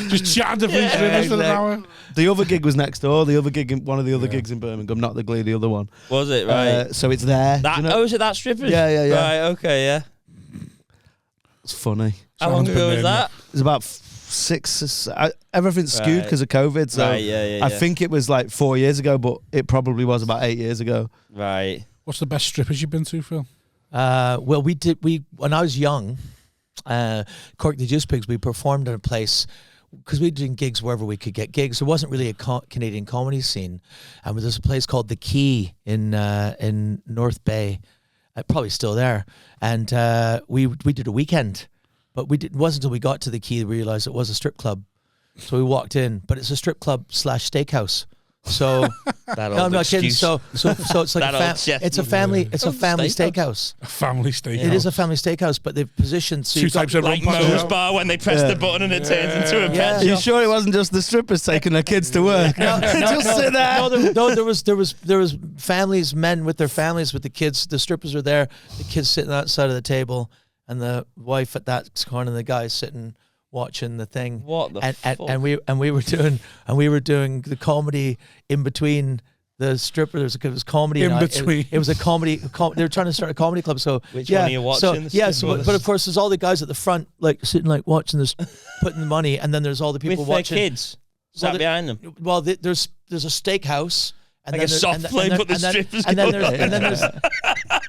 Just chatting to free strippers for an hour. the other gig was next door. The other gig, one of the other gigs in Birmingham, not the Glee, the other one. Was it right? So it's there. That Do you know? is it that strippers? Yeah. Right, okay, yeah. It's funny. How long Sounds ago was good, that? It's about 6. Everything's skewed Right. because of COVID. So Right, yeah. I think it was like 4 years ago, but it probably was about 8 years ago. Right. What's the best strippers you've been to, Phil? Well, when I was young, Cork the Juice Pigs, we performed in a place because we were doing gigs wherever we could get gigs. There wasn't really a Canadian comedy scene, and there's a place called The Key in North Bay, probably still there. And we did a weekend, but it wasn't until we got to the quay that we realized it was a strip club. So we walked in, but it's a strip club / steakhouse. So That no, I'm old not kidding. excuse. So it's like That old it's a family steakhouse. A family steakhouse. It is a family steakhouse, but they've positioned so Two you've got types of Like rum Moe's punch. bar when they press the button and it turns into a Yeah. pet Are you shop. sure it wasn't just the strippers taking their kids to work? Just sit there. No, there was families, men with their families, with the kids. The strippers were there. The kids sitting outside of the table, and the wife at that corner, and the guy sitting watching the thing. What the fuck? and we were doing the comedy in between the strippers. It was comedy In night. between. It was a comedy. They were trying to start a comedy club. So Which yeah, one are you watching? but of course there's all the guys at the front like sitting like watching this, putting the money, and then there's all the people With their watching. kids sat behind them. Well, there's a steakhouse. And Like a then soft play, but the strippers and then go there's, and then there's,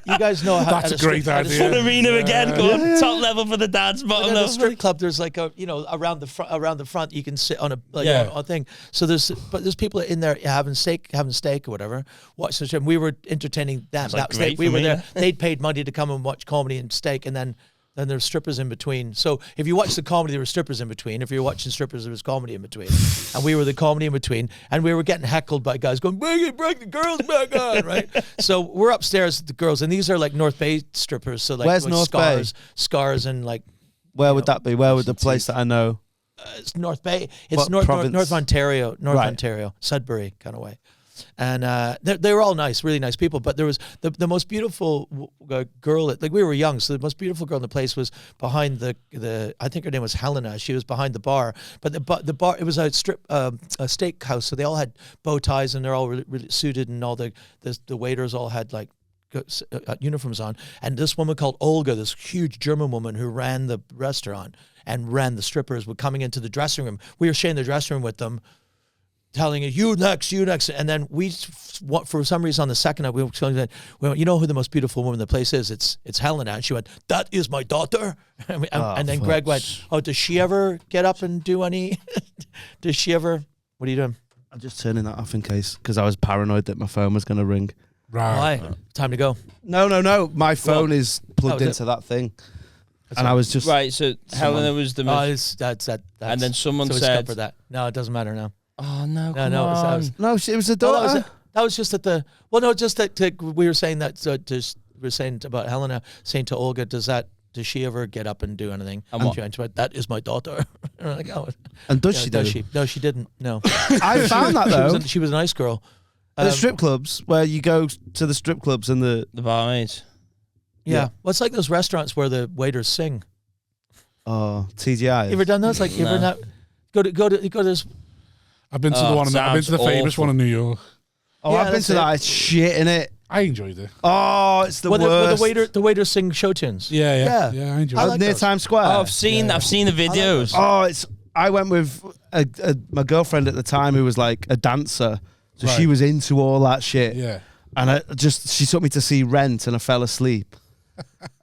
you guys know how That's at a great strip- at idea. Full arena again, go on, top level for the dads, But bottom at the level. strip club, there's like a around the front you can sit on a a thing. So there's people in there having steak or whatever. Watch the strip. We were entertaining them. like That was great we for were me. there. They'd paid money to come and watch comedy and steak, and then there's strippers in between. So if you watch the comedy, there were strippers in between. If you're watching strippers, there was comedy in between. And we were the comedy in between. And we were getting heckled by guys going, bring the girls back on, right? So we're upstairs with the girls, and these are like North Bay strippers. So like, Where's North Bay? Scars and like, Where would that be? Where would the place that I know? it's North Bay. It's What North province? Ontario, Right. Ontario, Sudbury kind of way. And they were all nice, really nice people. But there was the most beautiful girl. Like we were young, so the most beautiful girl in the place was behind the. I think her name was Helena. She was behind the bar. But the bar, it was a steakhouse, so they all had bow ties and they're all really suited, and all the waiters all had like uniforms on. And this woman called Olga, this huge German woman who ran the restaurant and ran the strippers, were coming into the dressing room. We were sharing the dressing room with them, telling you next. And then we, for some reason on the second night, we went, you know who the most beautiful woman in the place is? It's Helena. And she went, that is my daughter. And then Greg went, oh, does she ever get up and do any? Does she ever? What are you doing? I'm just turning that off in case, because I was paranoid that my phone was going to ring. Right. Why? Time to go. No. My phone is plugged Oh, is into that thing. And I was just... Right, so Helena was the Oh, most... that's And then someone so we said- scuppered that. No, it doesn't matter now. Oh, no, No, no, on. No, it was a No, daughter. that was just at the. Well, no, just that we were saying that. We were saying about Helena, saying to Olga, does she ever get up and do anything? And what? She went, that is my daughter. And I'm like, oh, And does yeah, she does do? she? No, she didn't. No, I found that, though. she was a nice girl. The strip clubs, where you go to the strip clubs and the... The barmaids. Yeah. Well, it's like those restaurants where the waiters sing. Oh, TGI. You ever done those? Like, you ever not go to this? I've been to the one. I've been to the famous awful. one in New York. Oh, Yeah, I've been that's to it. that. It's shit, innit? I enjoyed it. Oh, it's the Where worst. the waiters sing show tunes. Yeah. Yeah. I enjoyed I it. like Near those. Times Square. Oh, I've seen the videos. Oh, I went with my girlfriend at the time who was like a dancer, so she Right. was into all that shit. Yeah. And she took me to see Rent, and I fell asleep.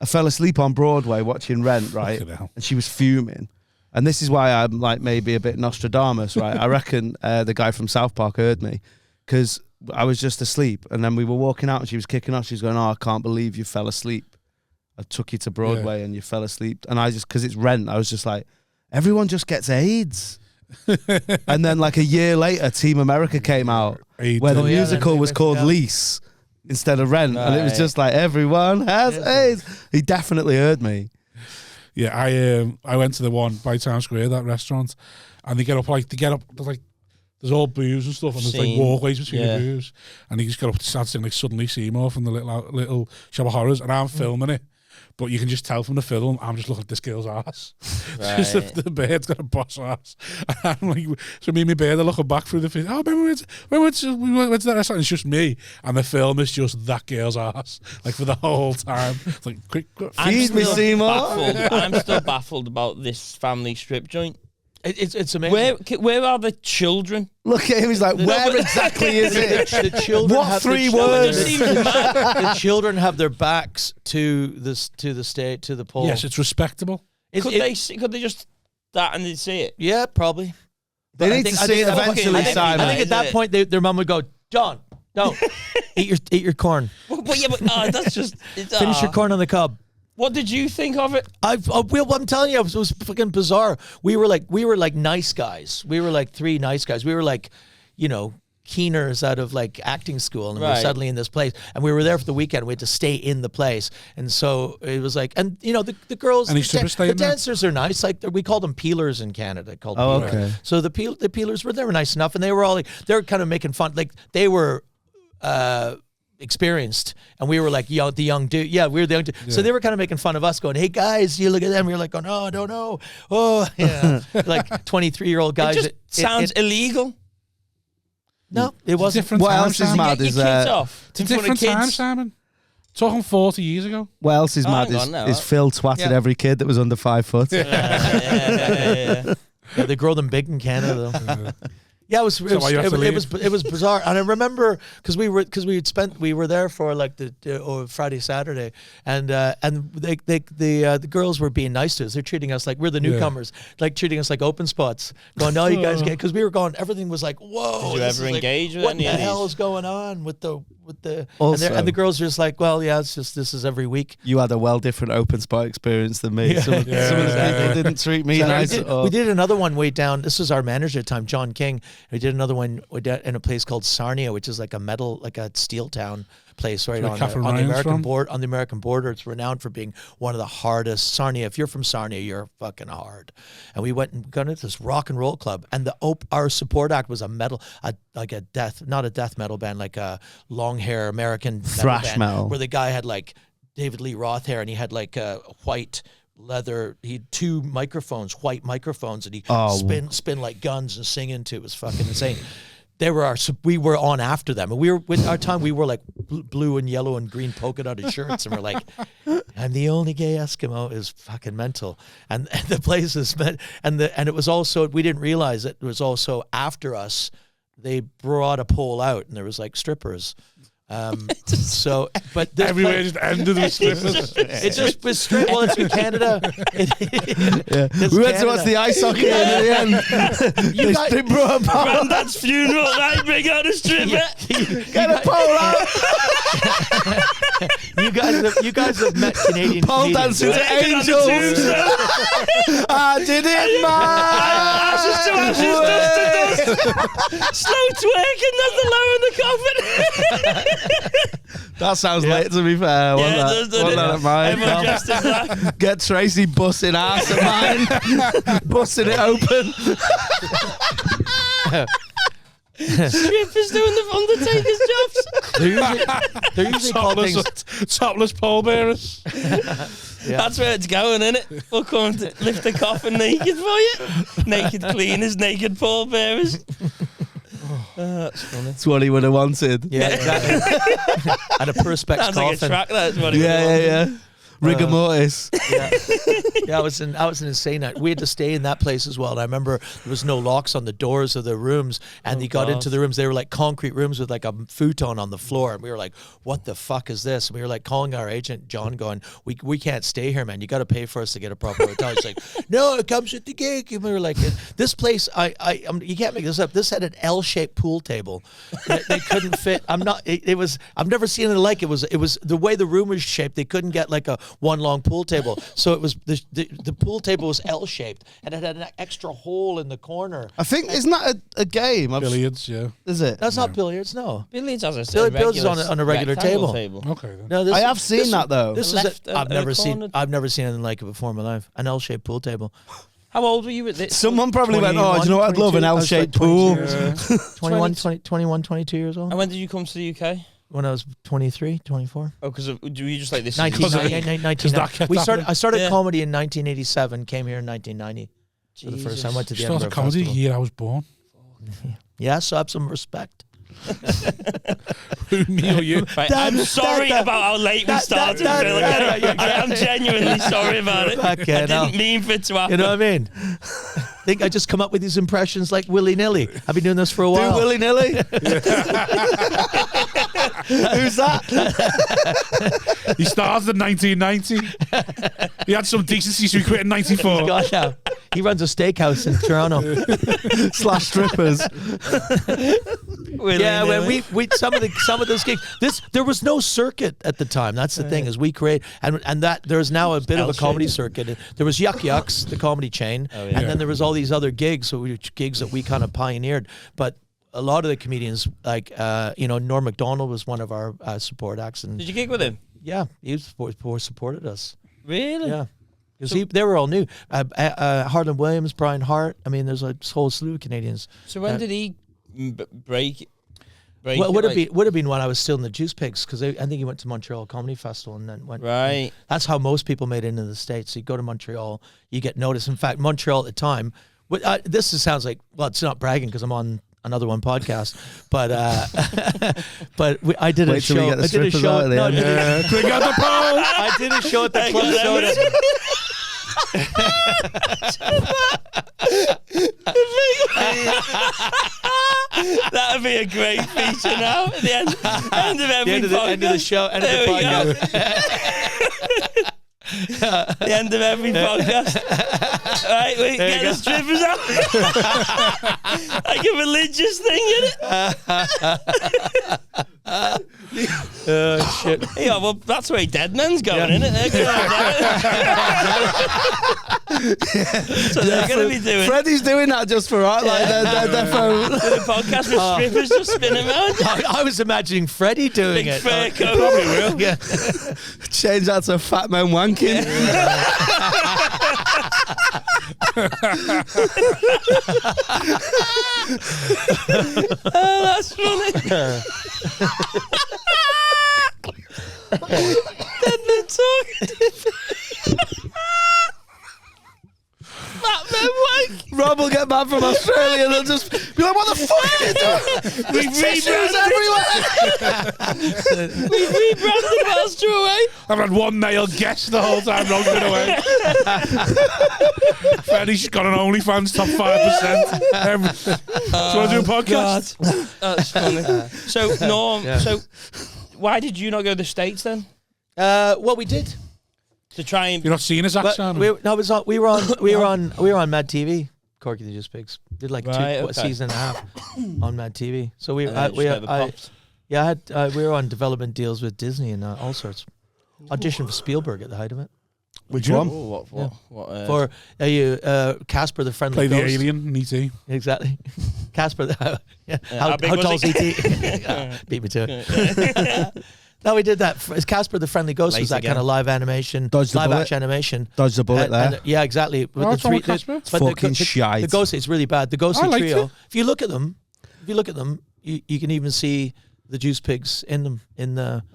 I fell asleep on Broadway watching Rent, right? Fucking hell. And she was fuming. And this is why I'm like maybe a bit Nostradamus, right? I reckon the guy from South Park heard me, because I was just asleep, and then we were walking out, and she was kicking off. She was going, "Oh, I can't believe you fell asleep. I took you to Broadway and you fell asleep." And I just, because it's Rent, I was just like, everyone just gets AIDS. And then like a year later, Team America came out, AIDS. where the Oh, yeah, musical then was they- called yeah. Lease instead of Rent, and it was Right. just like everyone has AIDS. He definitely heard me. Yeah, I went to the one by Times Square, that restaurant, and they get up there's all booze and stuff, and there's like Scene. walkways between Yeah. the booze, and he just got up to start singing like Suddenly Seymour from the little Shop of Horrors, and I'm filming it, but you can just tell from the film I'm just looking at this girl's ass. Just Right. the beard's got a boss ass, and I'm like, so me and my beard are looking back through the film. Oh, we went to that restaurant. It's just me, and the film is just that girl's ass, like for the whole time. It's like quick. Feed me, Seymour. I'm still baffled about this family strip joint. It's amazing. Where are the children? Look at him. He's like, where exactly is it? The children What have three the children- words? The children have their backs to the pole. Yes, it's respectable. Could they just that and they'd see it? Yeah, probably. They But I need think- to I see think it at that point- eventually, I think- Simon. I think at that point their mum would go, John, No, eat your corn. But yeah, but that's just Finish your corn on the cob. What did you think of it? I'm telling you, it was fucking bizarre. We were like nice guys. We were like three nice guys. We were like, keeners out of like acting school, and we were suddenly in this place, and we were there for the weekend. We had to stay in the place, and so it was like, and the girls, the dancers are nice. Like we call them peelers in Canada. Okay. So the peelers they were nice enough, and they were all they were kind of making fun. Like they were experienced, and we were like the young dude. Yeah, we were the young dude. Yeah. So they were kind of making fun of us, going, "Hey guys, you look at them." We were like, "Oh no, I don't know." Oh yeah, like 23-year-old guys. It just sounds illegal. No, it wasn't. Different what else is mad is it's a different time, Simon. Talking 40 years ago. What else is mad is Phil twatted every kid that was under 5 foot. Yeah, they grow them big in Canada, though. Yeah, it was bizarre, and I remember because we were there for like the Friday, Saturday, and the girls were being nice to us. They're treating us like we're the newcomers, like treating us like open spots. Going, no, you guys get, because we were going. Everything was like, whoa. Did you ever engage with any of these? What the hell is going on with the Also, and the girls are just like, well, yeah, it's just this is every week. You had a well different open spot experience than me. Some of the people didn't treat me nice at all. We did another one way down. This was our manager at the time, John King. We did another one in a place called Sarnia, which is like a steel town place right on the American border. It's renowned for being one of the hardest. Sarnia, if you're from Sarnia, you're fucking hard. And we went and got into this rock and roll club, and our support act was not a death metal band, like a long hair American thrash metal, where the guy had like David Lee Roth hair, and he had like a white leather. He had two microphones, white microphones, and he spin like guns and sing into it. It was fucking insane. We were on after them, and we were with our time. We were like blue and yellow and green polka dotted shirts, and we're like, "I'm the only gay Eskimo." Is fucking mental, and the place is and it was also, we didn't realize it was also after us. They brought a pole out, and there was like strippers. But everywhere just ended with strippers. It just was straight. Well, it's in Canada. We went to watch the ice hockey and at the end they brought a pole. Granddad's funeral, I bring out a stripper. Get a pole out. You guys have met Canadian pole dancing to Angels. I did it, man. Ashes to ashes, dust to dust. Slow twerking, that's the low in the coffin. That sounds late, to be fair. Everyone dressed in black. Get Tracy busting ass of mine. Busting it open. Strippers doing the Undertaker's jobs. They're usually called things topless pallbearers. That's where it's going, isn't it? We'll come to lift the coffin naked for you. Naked cleaners, naked pallbearers. That's funny. That's what he would have wanted. Yeah, exactly. And a perspex coffin. Like a track. That's what he would have wanted. Yeah. Rigor mortis. Yeah, it was an insane night. We had to stay in that place as well. And I remember there was no locks on the doors of the rooms, and you got into the rooms. They were like concrete rooms with like a futon on the floor, and we were like, "What the fuck is this?" And we were like calling our agent John, going, "We can't stay here, man. You got to pay for us to get a proper hotel." He's like, "No, it comes with the gig." And we were like, "This place, you can't make this up. This had an L-shaped pool table. They couldn't fit. I've never seen it like it was the way the room was shaped. They couldn't get like a one long pool table, so it was the pool table was L-shaped, and it had an extra hole in the corner. I think, isn't that a game? Billiards, yeah. Is it? That's not billiards, no. Billiards, as I said, billiards is on a regular table. Okay, then. No, I have seen that though. I've never seen anything like it before in my life. An L-shaped pool table. How old were you at this? Someone probably went, "Oh, do you know what? I'd love an L-shaped pool." 21, 22 years old. And when did you come to the UK? When I was 23, 24. Oh, because do you just like this? 1990. I started comedy in 1987. Came here in 1990 for the first time. Went to the Edinburgh comedy Festival. the year I was born. Yeah, so I have some respect. Me or you? Right, I'm sorry about how late we started. I am genuinely sorry about it. I didn't mean for it to happen. You know what I mean? I think I just come up with these impressions like willy-nilly. I've been doing this for a while. Do willy-nilly? Who's that? He started in 1990. He had some decency, so he quit in 94. God, yeah. He runs a steakhouse in Toronto. /strippers. Yeah, when we some of those gigs. There was no circuit at the time. That's the thing, is we create and that there's now a bit of a comedy circuit. There was Yuck Yucks, the comedy chain, and then there was all these other gigs that we kind of pioneered. But a lot of the comedians, like Norm Macdonald was one of our support acts. And did you gig with him? Yeah, he supported us. Really? Yeah. Because they were all new. Harlan Williams, Brian Hart. I mean, there's a whole slew of Canadians. So when did he break? Well, it would have been when I was still in the Juice Pigs, because I think he went to Montreal Comedy Festival and then went. Right. That's how most people made it into the States. You go to Montreal, you get noticed. In fact, Montreal at the time. Sounds like, well, it's not bragging because I'm on another one podcast, but I did a show. I did a show. Bring out the pole. I did a show at the Club Soda. That would be a great feature now at the end of every end of the show, end of the podcast. The end of every podcast. Right, we get the strippers out. Like a religious thing, innit? Oh shit! Yeah, well, that's where Dead Man's going, isn't it? So they're going to be doing. Freddie's doing that just for art, like their phone. The podcast with strippers just spinning around. I was imagining Freddie doing Big it. fair coat. Probably will. Yeah. Change that to Fat Man Wanking. Oh, that's funny. Dead Man talking. Fat Man wank. Rob will get back from Australia and they'll just be like, what the fuck are you doing? There's tissues everywhere. We rebranded whilst you're away. I've had one male guest the whole time Rob's been away. Freddie's got an OnlyFans top 5%. Do you want to do a podcast? God. That's funny. So, Norm, why did you not go to the States then? What we did. To try and You're not seeing his accent? We were on Mad TV. Corky the Juice Pigs did like a season and a half on Mad TV. So we were on development deals with Disney and all sorts. Auditioned for Spielberg at the height of it. Which one? For Casper the Friendly Play Ghost. the alien in E.T. Exactly. Casper how tall's E.T.? Beat me to it. No, we did that. Casper the Friendly Ghost was that kind of live animation, live action animation. Dodge the bullet there. Yeah, exactly. Fucking shite. The Ghostly, it's really bad. The Ghostly trio. it. If you look at them, you can even see the Juice Pigs in them.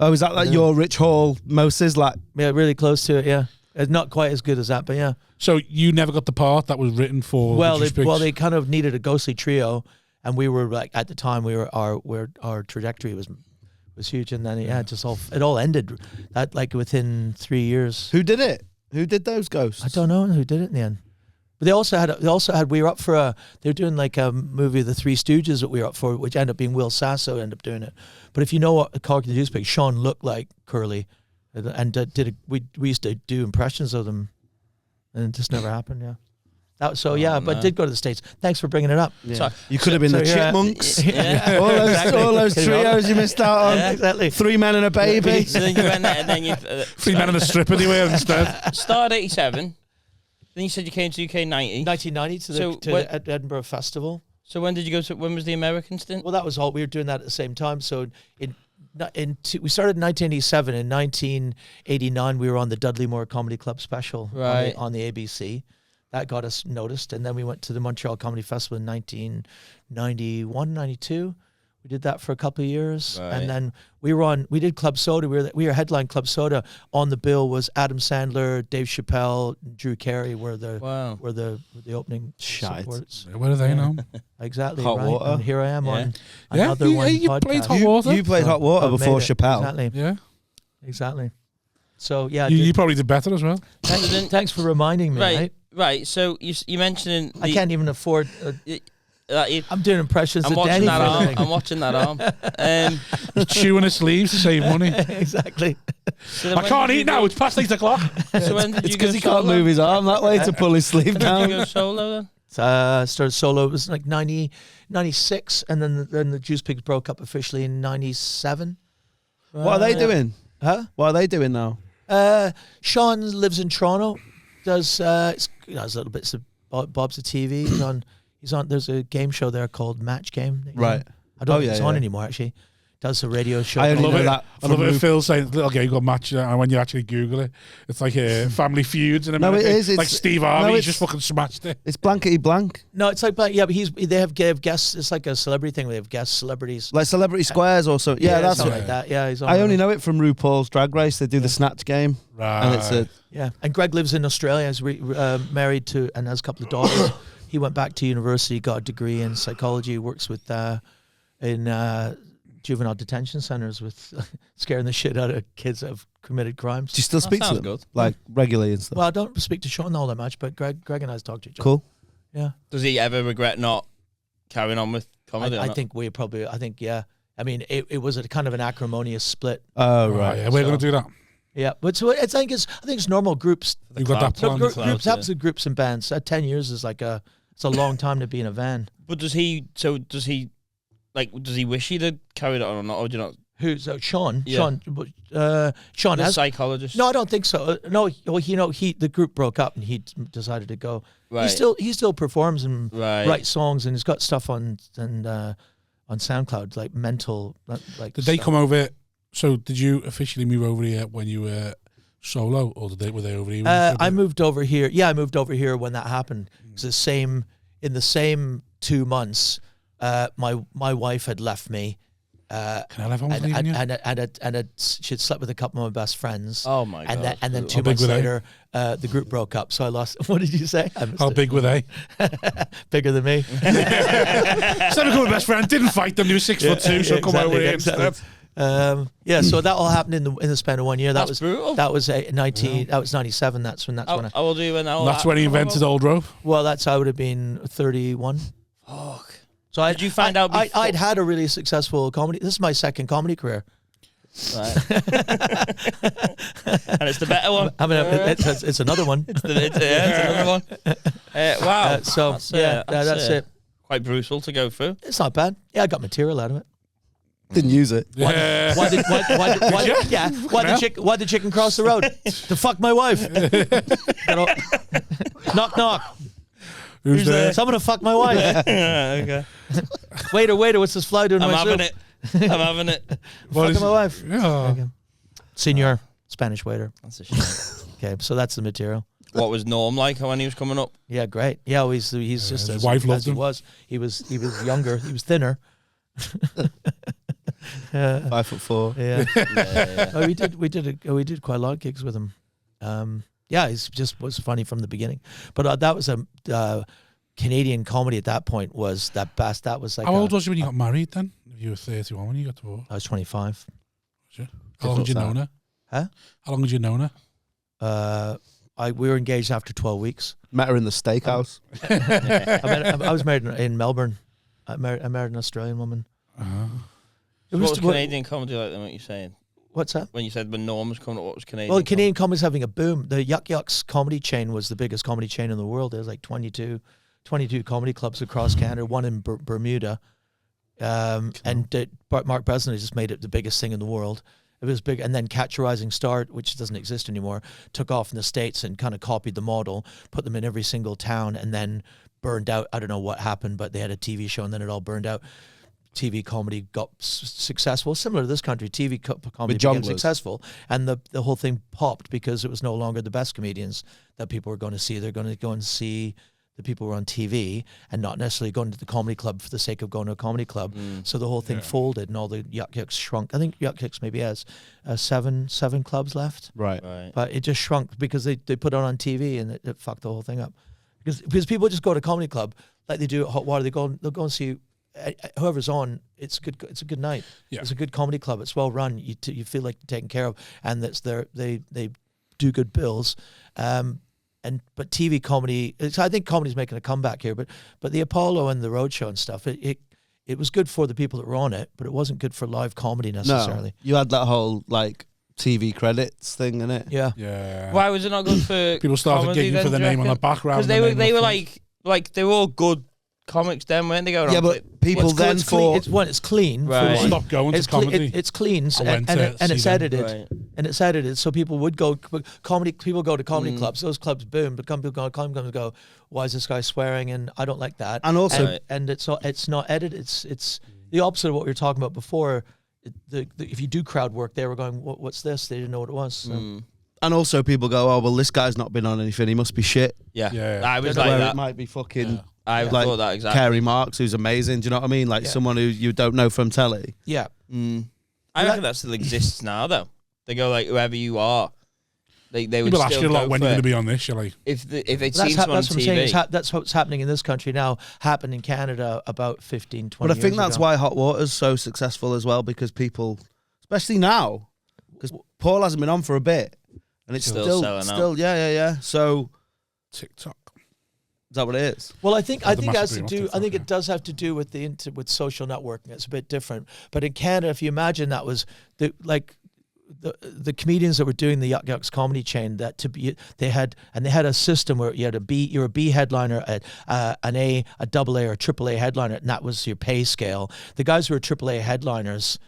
Oh, is that like your Rich Hall Moses? Like, yeah, really close to it. Yeah, it's not quite as good as that, but yeah. So you never got the part that was written for the Juice Pigs? Well, they kind of needed a Ghostly trio, and we were like at the time our trajectory was huge, and then it all ended that like within 3 years. who did it? Who did those ghosts? I don't know who did it in the end. But they also had we were up for they were doing like a movie, The Three Stooges, that we were up for, which ended up being Will Sasso ended up doing it. But if you know what Corky the Juice Pig, Sean looked like Curly, and we used to do impressions of them, and it just never happened. Yeah. But did go to the States. Thanks for bringing it up. Yeah. So, you could have been the Chipmunks. Yeah. all those trios you missed out on. Yeah, exactly. 3 Men and a Baby. So then you went there, and then you 3 Men and a Stripper they were instead. Started 87. Then you said you came to UK 90. 1990 to the Edinburgh Festival. So when did you go to? When was the American stint? Well, that was all. We were doing that at the same time. So we started in 1987. In 1989, we were on the Dudley Moore Comedy Club special on the ABC. That got us noticed. And then we went to the Montreal Comedy Festival in 1991, 92. We did that for a couple of years. Right. And then we did Club Soda. We were headline Club Soda. On the bill was Adam Sandler, Dave Chappelle, Drew Carey were the opening supports. Where are they now? Exactly. Hot Water. And here I am on another one you podcast. Played Hot Water? You played Hot Water before Chappelle. Exactly. Yeah. Exactly. So yeah. You probably did better as well. Thanks for reminding me, Right, so you mentioned I can't even afford. I'm doing impressions. I'm watching that arm. I'm watching that arm. Chewing his sleeves to save money. Exactly. So I can't eat now. It's past 8 o'clock. So when did It's you go because he can't move his arm that way to pull his sleeve When down. did you go solo then? Started solo. It was like 96, and then the Juice Pigs broke up officially in 97. What are they doing? Huh? What are they doing now? Sean lives in Toronto. Does does little bits of bobs of TV. He's on. There's a game show there called Match Game. Right. I don't think it's on anymore actually. Does a radio show. I love know it. that. I love it. Phil saying little game called Match, and when you actually Google it, it's like a Family Feuds. And No, it is. Like It's, Steve Harvey, no, he's just fucking smashed it. It's blankety blank. No, it's like, but they have guests. It's like a celebrity thing. They have guest celebrities. Like Celebrity Squares or so. Yeah, that's something what. like that. Yeah, he's on. I only know it from RuPaul's Drag Race. They do the Snatch Game. Right. And it's a... Yeah, and Greg lives in Australia. He's married to and has a couple of daughters. He went back to university, got a degree in psychology. Works with in juvenile detention centers with scaring the shit out of kids that have committed crimes. Do you still speak to them? Good. Like regularly and stuff? Well, I don't speak to Sean all that much, but Greg and I's talked to each other. Cool. Yeah. Does he ever regret not carrying on with comedy? I think yeah. I mean, it was a kind of an acrimonious split. Oh, Right. right. Yeah, we're going to do that. Yeah, but so I think it's normal groups. You've got that plan. Groups happens in groups and bands. 10 years is like it's a long time to be in a van. But does he wish he'd have carried it on or not? Or do you not? Who's Sean? Yeah. Sean The has. psychologist. No, I don't think so. No, the group broke up and he decided to go. Right. He still performs and Right. writes songs, and he's got stuff on SoundCloud like mental. Like Did they stuff. come over? So did you officially move over here when you were solo, or were they over here? I moved over here. Yeah, I moved over here when that happened. It's in the same 2 months. My wife had left me. Can I have on leaving you? And she'd slept with a couple of my best friends. Oh my god! And then How 2 big months were they? later, the group broke up. So I lost. What did you say? How big were they? Bigger than me. Instead of my best friend, didn't fight them. They were 6'2", so come over here instead. So that all happened in the span of 1 year. That's brutal. That was 97. That's when I will do an hour. That's when he invented old rope. Well, I would have been 31. Fuck. So Did you find out before? I'd had a really successful comedy. This is my second comedy career. Right. And it's the better one. I mean, it's another one. It's another one. Wow. That's it. Quite brutal to go through. It's not bad. Yeah, I got material out of it. Didn't use it. Yeah. Why did chicken cross the road? To fuck my wife. Knock knock. Who's there? Someone to fuck my wife. Okay. Waiter, what's this fly doing? I'm to my having soup? it. I'm having it. What Fucking is- my wife. Yeah. Okay. Senor, Spanish waiter. That's a shame. Okay, so that's the material. What was Norm like when he was coming up? Yeah, great. Yeah, he's just his as wife loved as he him. was. He was younger. He was thinner. 5'4". Yeah. Oh, we did quite a lot of gigs with him. Yeah, he's just was funny from the beginning. But that was a Canadian comedy at that point was that best. That was like How old was you when you got married then? You were 31 when you got divorced. I was 25. How long had you known her? Huh? How long had you known her? We were engaged after 12 weeks. Met her in the steakhouse. I was married in Melbourne. I married an Australian woman. What was Canadian comedy like then, what you're saying? What's that? When you said when Norm was coming up, what was Canadian? Well, Canadian comedy's having a boom. The Yuck Yucks comedy chain was the biggest comedy chain in the world. There's like 22 comedy clubs across Canada, one in Bermuda. And Mark Bresnan just made it the biggest thing in the world. It was big. And then Catch a Rising Star, which doesn't exist anymore, took off in the States and kind of copied the model, put them in every single town, and then burned out. I don't know what happened, but they had a TV show and then it all burned out. TV comedy got successful, similar to this country. TV comedy became successful, and the whole thing popped because it was no longer the best comedians that people were going to see. They're going to go and see the people who were on TV and not necessarily going to the comedy club for the sake of going to a comedy club. So the whole thing folded, and all the Yuck Yucks shrunk. I think Yuck Yucks maybe has seven clubs left, Right. but it just shrunk because they put it on TV and it fucked the whole thing up. Because people just go to a comedy club like they do at Hot Water. They'll go and see whoever's on. It's good. It's a good night. Yeah. It's a good comedy club. It's well run. You feel like you're taken care of, and they do good bills. But TV comedy, I think comedy's making a comeback here. But the Apollo and the Roadshow and stuff, it was good for the people that were on it, but it wasn't good for live comedy necessarily. No, you had that whole like TV credits thing in it. Yeah. Yeah. Why was it not good for People started comedy gigging then, for the do you name on the reckon? background. Because they were like Like they were all good comics then, weren't they? Going Yeah, on but people then thought it's clean. Right. For one. Stop going It's to comedy. It's clean, I went and to it's see them. edited, Right. and it's edited. So people would go comedy. People go to comedy clubs. Those clubs boom. But people go to comedy clubs and go, why is this guy swearing? And I don't like that. And also- and it's not edited. It's the opposite of what we were talking about before. If you do crowd work, they were going, what's this? They didn't know what it was. So. And also people go, oh, well, this guy's not been on anything. He must be shit. Yeah. Yeah. I was Where like it that. might be fucking I like thought that exactly. Carey Marks, who's amazing. Do you know what I mean? Like someone who you don't know from telly. Yeah. I reckon that still exists now, though. They go like, whoever you are. They would People still ask you a lot go when for you're going it. to be on this. You're like, If they'd That's, seen someone on that's what I'm saying. TV. That's what's happening in this country now. Happened in Canada about 15, 20 But I years think that's ago. why Hot Water's so successful as well, because people, especially now, because Paul hasn't been on for a bit, and it's Still selling out. yeah. So TikTok. is that what it is? Well, I think Had the it has to massive do. green I think off it does have to do with with social networking. It's a bit different. But in Canada, if you imagine that was the comedians that were doing the Yuck Yucks comedy chain, they had a system where you had you're a B headliner, an A, a double A, or a triple A headliner, and that was your pay scale. The guys who were triple A headliners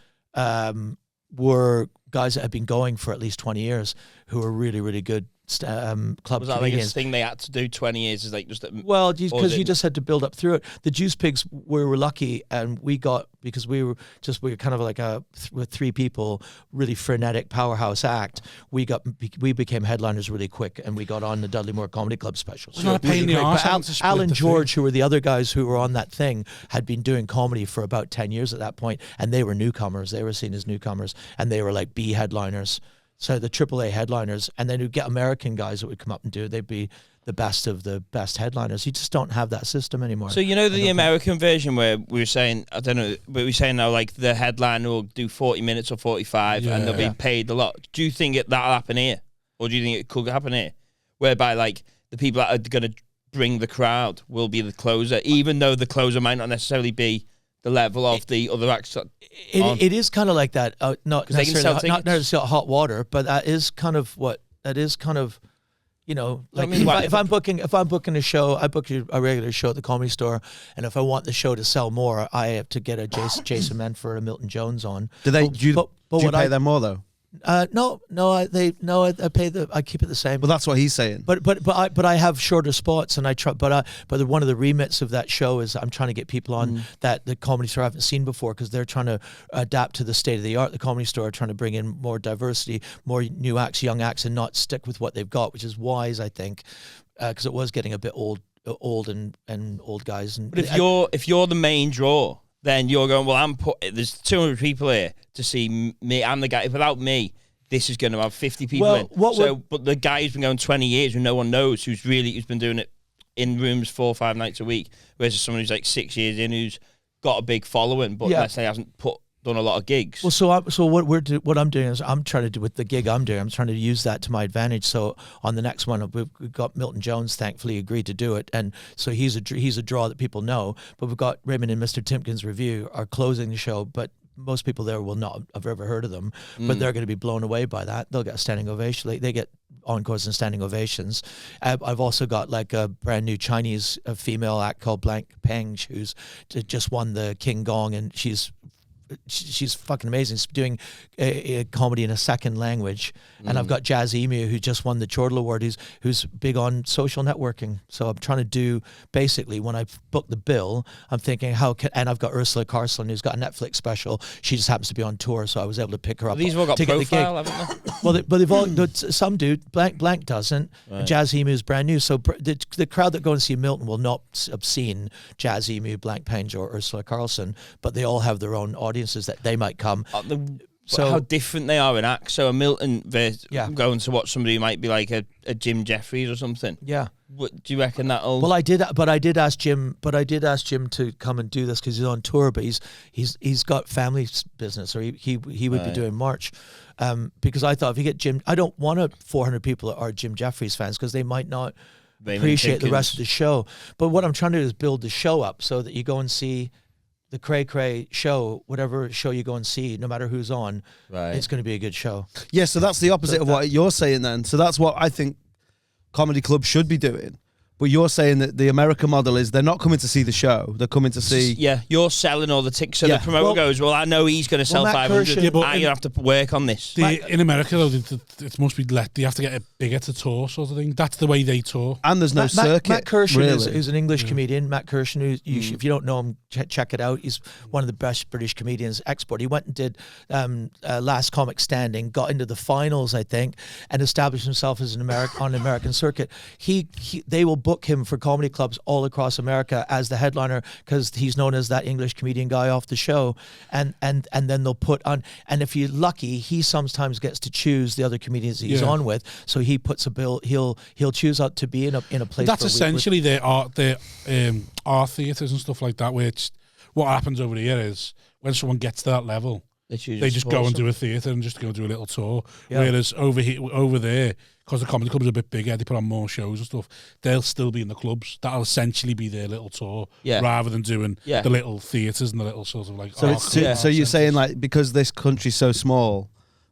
were guys that had been going for at least 20 years, who were really, really good club Was that like a comedians. thing they had to do 20 years? Is like just Well, or because is you it- just had to build up through it. The Juice Pigs, we were lucky, and we got, because we were kind of like with three people, really frenetic powerhouse act. We became headliners really quick, and we got on the Dudley Moore Comedy Club specials. It's not a pain in the Great. arse But having to split Alan the fee. George, who were the other guys who were on that thing, had been doing comedy for about 10 years at that point, and they were newcomers. They were seen as newcomers, and they were like B headliners. So the AAA headliners, and then you'd get American guys that would come up and do it. They'd be the best of the best headliners. You just don't have that system anymore. So you know the American version where we were saying, I don't know, but we were saying now like the headliner will do 40 minutes or 45 and they'll be paid a lot. Do you think that'll happen here? Or do you think it could happen here? Whereby like the people that are going to bring the crowd will be the closer, even though the closer might not necessarily be the level of the other acts. It is kind of like that. Not they can sell necessarily, not tickets. necessarily hot water, but that is kind of what that is. Kind of, you know, like mean, if I'm booking a show, I book a regular show at the Comedy Store, and if I want the show to sell more, I have to get a Jason Menford or Milton Jones on. Do they? But- Do you but what pay I- them more though? No, I pay I keep it the same. Well, that's what he's saying. But I have shorter spots, and I try. But one of the remits of that show is I'm trying to get people on that the Comedy Store haven't seen before, because they're trying to adapt to the state of the art. The Comedy Store are trying to bring in more diversity, more new acts, young acts, and not stick with what they've got, which is wise, I think, because it was getting a bit old and old guys. And But if you're the main draw, then you're going, well, there's 200 people here to see me. I'm the guy. Without me, this is going to have 50 people Well, in. But the guy who's been going 20 years who no one knows, who's been doing it in rooms 4 or 5 nights a week, whereas someone who's like 6 years in, who's got a big following, but let's say hasn't done a lot of gigs. Well, what I'm doing is I'm trying to do with the gig I'm doing. I'm trying to use that to my advantage. So on the next one, we've got Milton Jones, thankfully agreed to do it, and so he's a draw that people know. But we've got Raymond and Mr. Timkins Review are closing the show, but most people there will not have ever heard of them, but they're going to be blown away by that. They'll get a standing ovation. They get encores and standing ovations. I've also got like a brand new Chinese female act called Blank Peng, who's just won the King Gong, and she's fucking amazing. She's doing a comedy in a second language. And I've got Jazz Emu, who just won the Chortle Award, who's big on social networking. So I'm trying to do, basically, when I book the bill, I'm thinking and I've got Ursula Carson, who's got a Netflix special. She just happens to be on tour, so I was able to pick her up. These have all got to get the gig. profile, haven't they? Well, but they've all, some do. Blank doesn't. Right. Jazz Emu is brand new. So the crowd that go and see Milton will not have seen Jazz Emu, Blank Penge, or Ursula Carlson, but they all have their own audiences that they might come. So how different they are in acts. So a Milton going to watch somebody who might be like a Jim Jeffries or something. Yeah. Do you reckon that'll? Well, I did ask Jim to come and do this because he's on tour, but he's got family business, or he would be doing March, because I thought if you get Jim, I don't want 400 people that are Jim Jeffries fans because they might not appreciate the rest of the show. But what I'm trying to do is build the show up so that you go and see the Cray Cray show, whatever show you go and see, no matter who's on, it's going to be a good show. Yeah, so that's the opposite of what you're saying then. So that's what I think comedy clubs should be doing. But you're saying that the American model is they're not coming to see the show; they're coming to see. Yeah, you're selling all the tickets. So Yeah. the promoter goes, "Well, I know he's going to sell Matt 500. Kirshen- Yeah, but I'm going to have to work on this." In America, though, it must be they have to get it bigger to tour, sort of thing. That's the way they tour. And there's no circuit. Matt Kirshen really. is an English comedian. Matt Kirshen, who if you don't know him, check it out. He's one of the best British comedians. Export. He went and did Last Comic Standing, got into the finals, I think, and established himself as an on the American circuit. They will book him for comedy clubs all across America as the headliner because he's known as that English comedian guy off the show, and then they'll put on. And if you're lucky, he sometimes gets to choose the other comedians that he's on with. So he puts a bill. He'll choose out to be in a place. That's for essentially their art theatres and stuff like that. Which what happens over here is when someone gets to that level, they just go and do a theatre and just go and do a little tour. Yeah. Whereas over there, because the comedy clubs are a bit bigger, they put on more shows and stuff. They'll still be in the clubs. That'll essentially be their little tour, rather than doing the little theatres and the little sort of like. So you're saying like because this country's so small,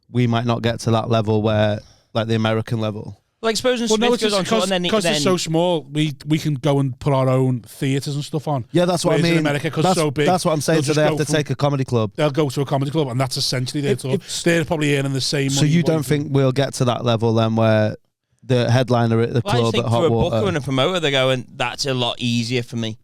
we might not get to that level where like the American level. Like supposing Smith goes on tour and then because it's so small, we can go and put our own theatres and stuff on. Yeah, that's what I mean. In America, because it's so big, that's what I'm saying. So they have to take a comedy club. They'll go to a comedy club, and that's essentially their tour. They're probably earning the same. So you don't think we'll get to that level then, where the headliner at the club at Hot Water? For a booker and a promoter, they're going, that's a lot easier for me.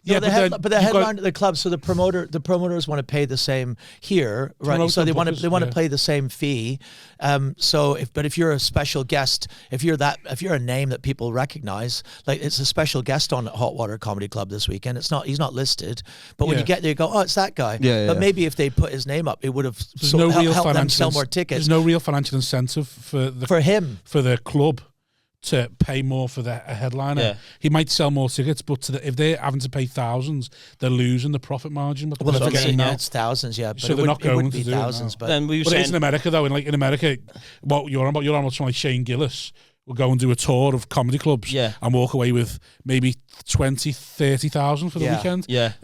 Yeah, but the headline at the club, so the promoters want to pay the same here, right? So they want to pay the same fee. But if you're a special guest, if you're a name that people recognize, like it's a special guest on Hot Water Comedy Club this weekend. He's not listed, but when you get there, you go, oh, it's that guy. But maybe if they put his name up, it would have helped them sell more tickets. There's no real financial incentive for the club to pay more for the headliner. Yeah. He might sell more tickets, but if they're having to pay thousands, they're losing the profit margin. Well, if it's thousands, but so they're not going to do thousands. It but then it is in America, though. In America, what you're on about someone like Shane Gillis will go and do a tour of comedy clubs and walk away with maybe 20,000, 30,000 for the weekend. Yeah.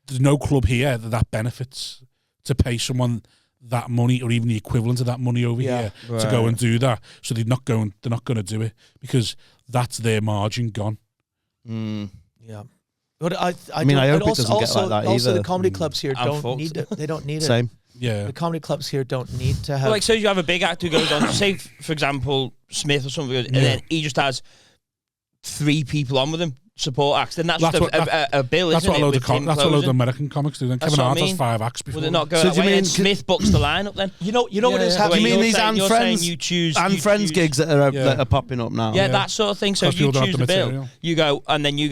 There's no club here that benefits to pay someone that money or even the equivalent of that money over here to go and do that. So they're not going to do it because that's their margin gone. Yeah. But I mean, I hope it doesn't get like that either. Also, the comedy clubs here don't need it. They don't need it. Same. Yeah. The comedy clubs here don't need to have. Well, like, so you have a big actor who goes on, say, for example, Smith or something, and then he just has 3 people on with him. Support acts, then that's just a bill, that's isn't what it? That's what a load of American comics do. Then Kevin Hart has 5 acts before. Would it not go that way? And Smith books the lineup then? You know what is happening? You mean these and friends gigs that are popping up now? Yeah, that sort of thing. So if you choose the bill, you go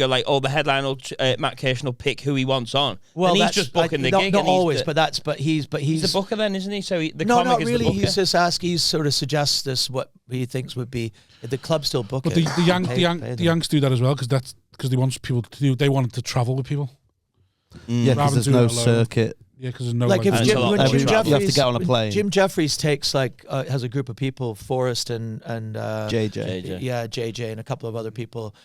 like, oh, the headline will Matt Kirshen will pick who he wants on. Well, and he's just booking the gig. Not always, but he's the booker then, isn't he? So the no, comic not is really. The booker. He's just asking. He sort of suggests this what he thinks would be the club still book it. But the Yanks do that as well because they want people to do. They wanted to travel with people. Yeah, because there's no circuit. Yeah, because there's no like if Jim Jeffries, you have to get on a plane. Jim Jeffries takes has a group of people, Forrest and JJ. Yeah, JJ and a couple of other people,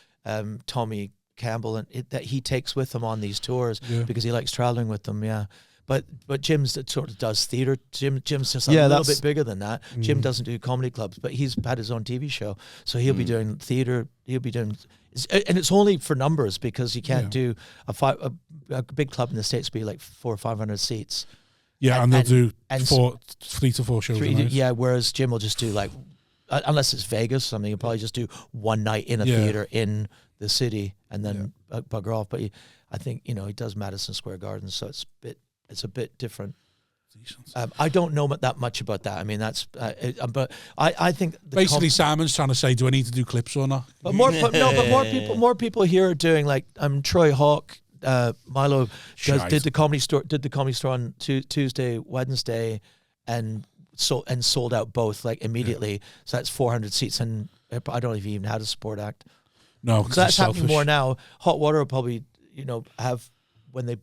Tommy Campbell, and that he takes with him on these tours because he likes traveling with them. Yeah. But Jim's that sort of does theater. Jim's just a little bit bigger than that. Jim doesn't do comedy clubs, but he's had his own TV show, so he'll be doing theater. He'll be doing, and it's only for numbers because you can't do a big club in the States be like 400 or 500 seats. Yeah, and they'll do 3 to 4 shows. Yeah, whereas Jim will just do like, unless it's Vegas or something, he'll probably just do one night in a theater in the city and then bugger off. But I think he does Madison Square Garden, so it's a bit different. I don't know that much about that. I mean, that's but I think basically Simon's trying to say, do I need to do clips or not? But more people here are doing like Troy Hawk, Milo did the comedy store on Tuesday, Wednesday, and sold out both like immediately. Yeah. So that's 400 seats, and I don't know if he even had a support act. No, so that's happening more now. Hot Water will probably have. When they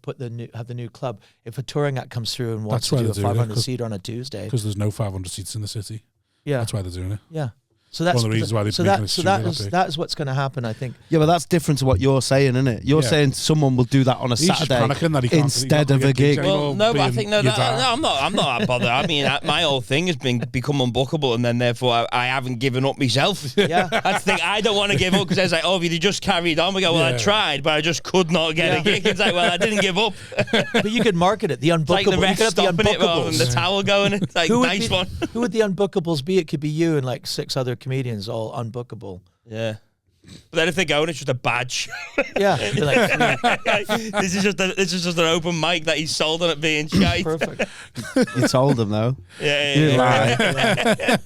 have the new club, if a touring act comes through and wants to do a 500 seat on a Tuesday, because there's no 500 seats in the city. Yeah, that's why they're doing it. Yeah, So that's one of the reasons why they're making it studio. that is what's going to happen, I think. Yeah, but that's different to what you're saying, isn't it? You're saying someone will do that on a He's just Saturday panicking that he can't- instead he of can't a get gigs gig. anymore. Well, no, but I being think your dad. I'm not that bothered. I mean, my whole thing has become unbookable, and then therefore I haven't given up myself. Yeah. That's the thing. I don't want to give up because it's like, oh, if you just carried on, we go, well, I Yeah. tried, but I just could not get a gig. It's like, well, I didn't give up. But you could market it, the unbookable. Like the you rest could have the stopping it rather than unbookables. the towel going. It's like, nice one. Who would the unbookables be? It could be you and like 6 other comedians, all unbookable. Yeah. But then if they're going, it's just a badge. Yeah. You're like, this is just an open mic that he's sold on it being shite. perfect. You told them though. Yeah, You yeah, lie.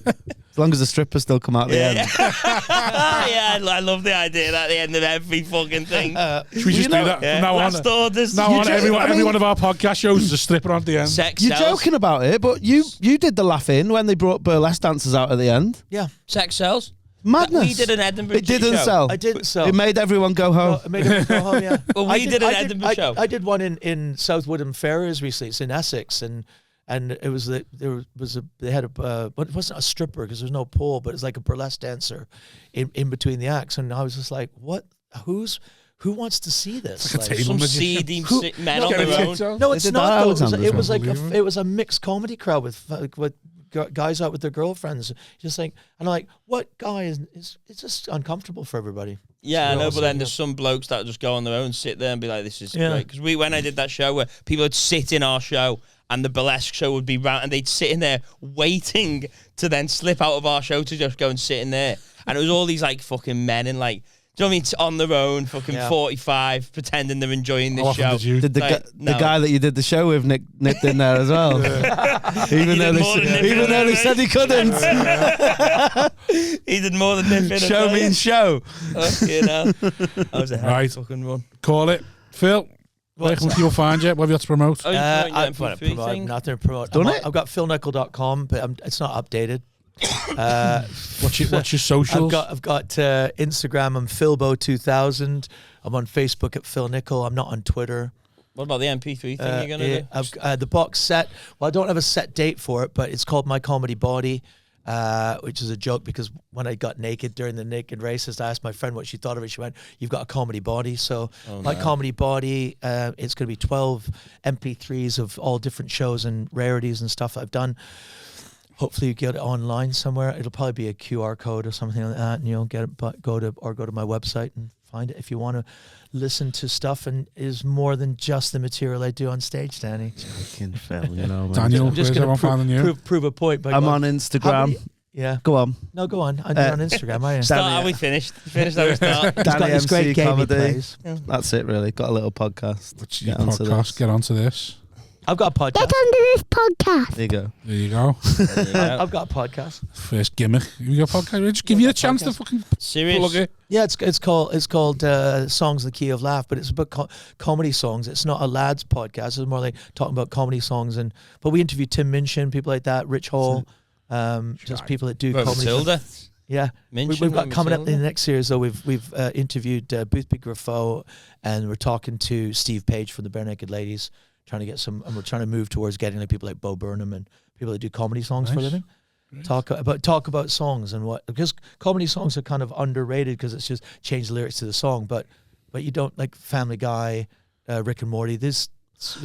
As long as the strippers still come out the end. yeah, I love the idea that at the end of every fucking thing. Should we just do that Yeah. from now on? Last orders. Now You on, just- every one of our podcast shows is a stripper on the end. Sex You're sells. joking about it, but you did the laugh in when they brought burlesque dancers out at the end. Yeah. Sex sells. Madness. We did an Edinburgh It didn't show. sell. I didn't sell. It made everyone go home. It made them go home, yeah. Well, we did an Edinburgh show. I did one in South Woodham Ferrers recently. It's in Essex, and it was they had a but it wasn't a stripper because there's no pole, but it's like a burlesque dancer in between the acts, and I was just like, what? Who wants to see this? It's like a table Some magician. seedy Who- men no, on their Get own. a TikTok. No, They it's did not. that Though. Alexander's It was like Unbelievable. it was a mixed comedy crowd with guys out with their girlfriends. Just like, and I'm like, what guy is it's just uncomfortable for everybody. Yeah, I know, but awesome, then there's some blokes that just go on their own, sit there and be like, this is Yeah. great. Because when I did that show where people would sit in our show and the burlesque show would be round and they'd sit in there waiting to then slip out of our show to just go and sit in there. And it was all these like fucking men in like, do you know what I mean? It's on their own, fucking 45, pretending they're enjoying How this often show. did you? Did the, Like, the no. guy that you did the show with nipped in there as well? even though did more than nip in even though there, they mate. said he couldn't. He did more than nip in. Show means show. You know, that was a Right. fucking run. Call it. Phil, where can people find you? What have you got to promote? Oh, you I've promote got your MP3 thing? nothing to promote. Done it? I've got philnichol.com, but it's not updated. What's your socials? I've got Instagram. I'm Philbo2000. I'm on Facebook at Phil Nichol. I'm not on Twitter. What about the MP3 thing you're going to do? I've the box set. Well, I don't have a set date for it, but it's called My Comedy Body, which is a joke because when I got naked during the Naked Racist, I asked my friend what she thought of it. She went, "You've got a comedy body." So My Comedy Body, it's going to be 12 MP3s of all different shows and rarities and stuff I've done. Hopefully you get it online somewhere. It'll probably be a QR code or something like that, and you'll get it. But go to my website and find it if you want to listen to stuff. And it is more than just the material I do on stage, Danny. Fucking Phil, you know, man. Daniel, I'm just where's going everyone finding you? to prove a point. By I'm going, on Instagram. Yeah. Go on. No, go on. I'm on Instagram. I am. Start, Danny- are we finished? Finished how we start. He's got Danny this great MC game he comedy. plays. That's it, really. Got a little podcast. What's your Get onto podcast? this. Get onto this. I've got a podcast. There you go. There you go. I've got a podcast. First gimmick. You got a podcast? We'll just give you a chance to fucking Serious? plug it. Yeah, it's called Songs in the Key of Laugh, but it's about comedy songs. It's not a lads podcast. It's more like talking about comedy songs, but we interview Tim Minchin, people like that, Rich Hall, just people that do About comedy. Matilda. Yeah, Minchin we've got and coming up in Matilda. the next series though. We've interviewed Boothby Graffoe, and we're talking to Steve Page from the Bare Naked Ladies, trying to get some, and we're trying to move towards getting like people like Bo Burnham and people that do comedy songs for a Nice. living. Talk about songs and what, because comedy songs are kind of underrated because it's just change the lyrics to the song, but you don't like Family Guy, Rick and Morty. There's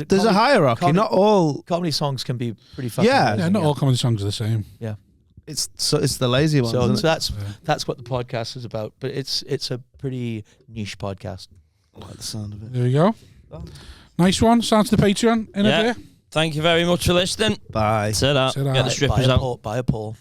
a hierarchy. Not all. comedy songs can be pretty fucking Yeah. amazing, Yeah, not all comedy songs are the same. Yeah. It's the lazy ones. So isn't it? that's what the podcast is about, but it's a pretty niche podcast. I like the sound of it. There you go. Nice one. Sounds to the Patreon in Yeah. a bit. Thank you very much for listening. Bye. Set up. Ta-da. Get the strippers out. Buy a poll.